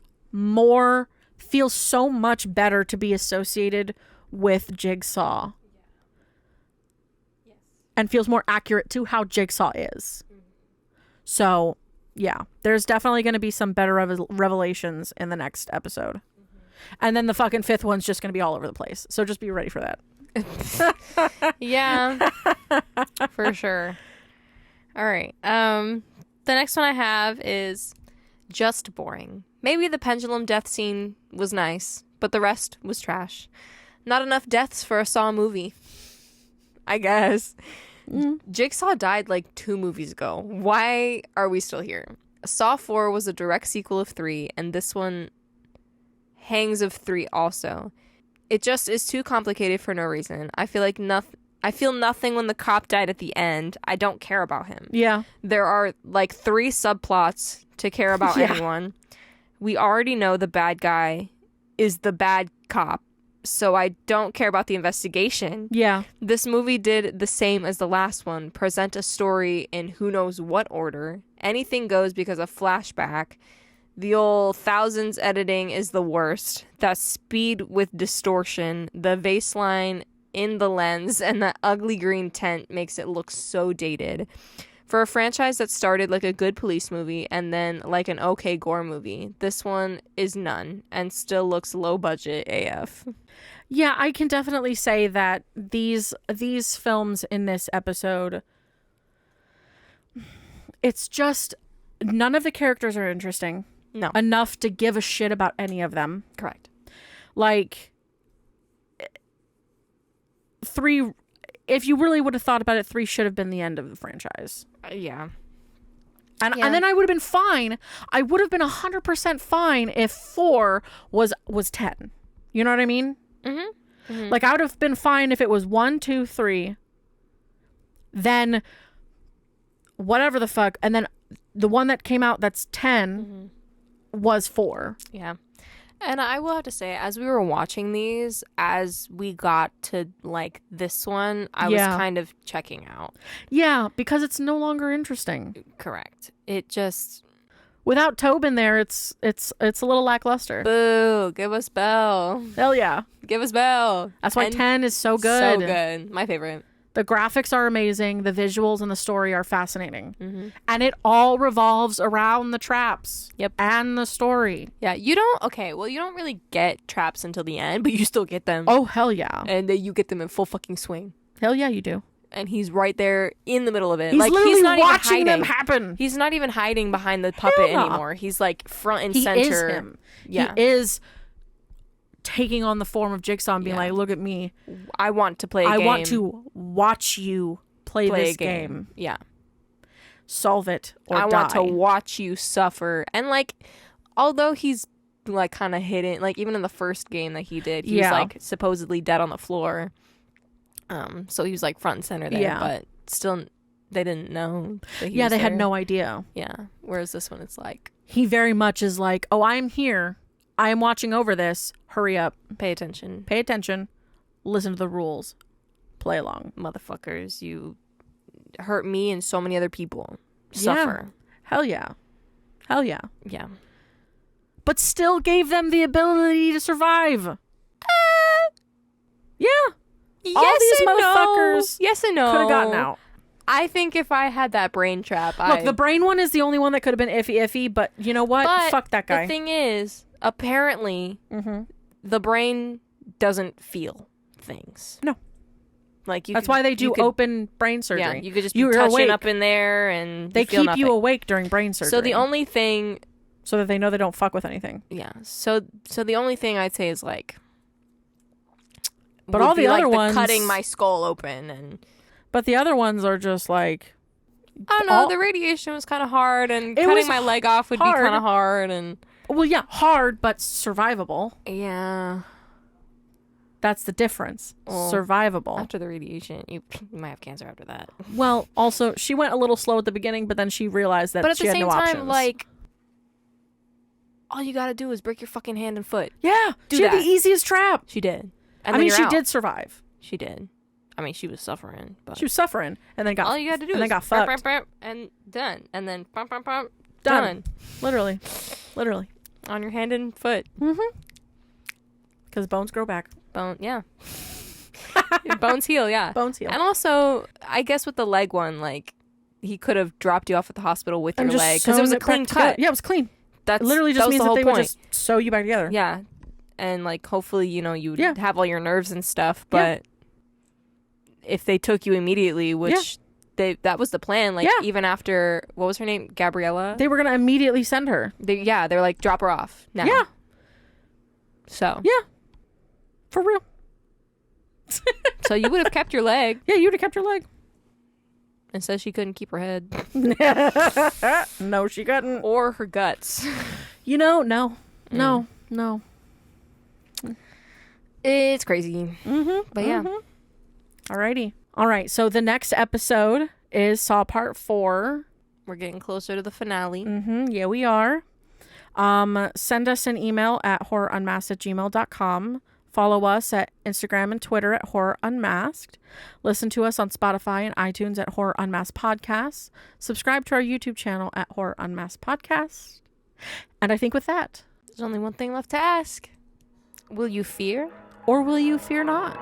so much better to be associated with Jigsaw. Yes. And feels more accurate to how Jigsaw is. So, yeah, there's definitely going to be some better revelations in the next episode. And then the fucking 5th one's just going to be all over the place. So just be ready for that. Yeah, for sure. All right. The next one I have is just boring. Maybe the pendulum death scene was nice, but the rest was trash. Not enough deaths for a Saw movie, I guess. Jigsaw died like 2 movies ago. Why are we still here? Saw 4 was a direct sequel of 3, and this one hangs of 3 also. It just is too complicated for no reason. I feel nothing when the cop died at the end. I don't care about him. Yeah. There are like 3 subplots to care about anyone. We already know the bad guy is the bad cop, so I don't care about the investigation. Yeah. This movie did the same as the last one. Present a story in who knows what order. Anything goes because of flashback. The old thousands editing is the worst. That speed with distortion, the vase line in the lens, and that ugly green tent makes it look so dated. For a franchise that started like a good police movie and then like an okay gore movie, this one is none and still looks low budget AF. Yeah, I can definitely say that these films in this episode It's just none of the characters are interesting No. enough to give a shit about any of them. Correct. Like, 3, if you really would have thought about it, 3 should have been the end of the franchise. Yeah. And Yeah. and then I would have been fine. I would have been 100% fine if 4 was 10. You know what I mean? Mm-hmm. Like, I would have been fine if it was 1, 2, 3, then whatever the fuck, and then the one that came out that's 10 was 4. Yeah. And I will have to say, as we were watching these, as we got to, like, this one, I was Yeah. kind of checking out. Yeah, because it's no longer interesting. Correct. It just... Without Tobin there, it's a little lackluster. Boo! Give us Belle. Hell yeah. Give us Belle. That's why And 10 is so good. So good. My favorite. The graphics are amazing. The visuals and the story are fascinating. Mm-hmm. And it all revolves around the traps. Yep. And the story. Yeah, you don't... Okay, well, you don't really get traps until the end, but you still get them. Oh, hell yeah. And then you get them in full fucking swing. Hell yeah, you do. And he's right there in the middle of it. He's like, literally he's not watching even them hiding. happen. He's not even hiding behind the puppet no. anymore. He's like front and He center. is him. Yeah. He is taking on the form of Jigsaw and being Yeah. like, look at me. I want to play a game. I want to watch you play this a game. Yeah. Solve it or I die. want to watch you suffer. And like, although he's like kind of hidden, like even in the first game that he did, he was Yeah. like supposedly dead on the floor. So he was like front and center there, Yeah. but still they didn't know that he Yeah, was they had there. no idea. Yeah. Whereas this one, it's like, He very much is like, oh, I'm here. I am watching over this. Hurry up. pay attention, Pay attention. Listen to the rules. Play along. motherfuckers. You hurt me and so many other people. Yeah. Suffer. Hell yeah. Hell yeah. Yeah. But still gave them the ability to survive. Yeah. All these and motherfuckers no. Yes and no. Could have gotten out. I think if I had that brain trap, Look, the brain one is the only one that could have been iffy, but you know what? But Fuck that guy. The thing is, apparently, Mm-hmm. the brain doesn't feel things. No. Like you. That's could- why they you do could- open brain surgery. Yeah, you could just be You're touching awake. up in there, and They you feel keep you nothing. awake during brain surgery. So the only thing, so that they know they don't fuck with anything. yeah. So the only thing I'd say is like. But would all the be, like, other ones- cutting my skull open, and But the other ones are just like, I don't know. all- The radiation was kind of hard, and It cutting was my leg off would hard. be kind of hard, and well, yeah, hard but survivable. yeah. That's the difference. Well, Survivable. After the radiation, you might have cancer after that. Well, also she went a little slow at the beginning, but then she realized that But at she the had same no time, options. like, all you gotta do is break your fucking hand and foot. yeah, do she had that. the easiest trap. She did. And I then mean, you're she out. did survive. She did. I mean, she was suffering, but She was suffering, and then got all you had to do and is then got bam, fucked. bam, bam, and done, and then bam, bam, bam, Done. done Literally. on your hand and foot. Mm-hmm. Because bones grow back. Bone, yeah. Bones heal, yeah. Bones heal. And also, I guess with the leg one, like, he could have dropped you off at the hospital with And your just leg because it was sewn a clean back together. cut. Yeah, it was clean. That's It literally just that was means the that whole they point. would just sew you back together. Yeah, and like hopefully you would Yeah. have all your nerves and stuff, Yeah. but if they took you immediately, which that was the plan, like Yeah. even after what was her name, Gabriella? They were going to immediately send her. They're like drop her off now. Yeah. So Yeah. For real. so you would have kept your leg. Yeah, you would have kept your leg. And said she couldn't keep her head No, she couldn't. or her guts. You know, no. No. It's crazy. Mm-hmm. But yeah. Alrighty. All right. So the next episode is Saw Part 4. We're getting closer to the finale. Mm-hmm. Yeah, we are. Send us an email at horrorunmasked@gmail.com. Follow us at Instagram and Twitter at Horror Unmasked. Listen to us on Spotify and iTunes at Horror Unmasked Podcasts. Subscribe to our YouTube channel at Horror Unmasked Podcast. And I think with that, There's only one thing left to ask. Will you fear? or will you fear not?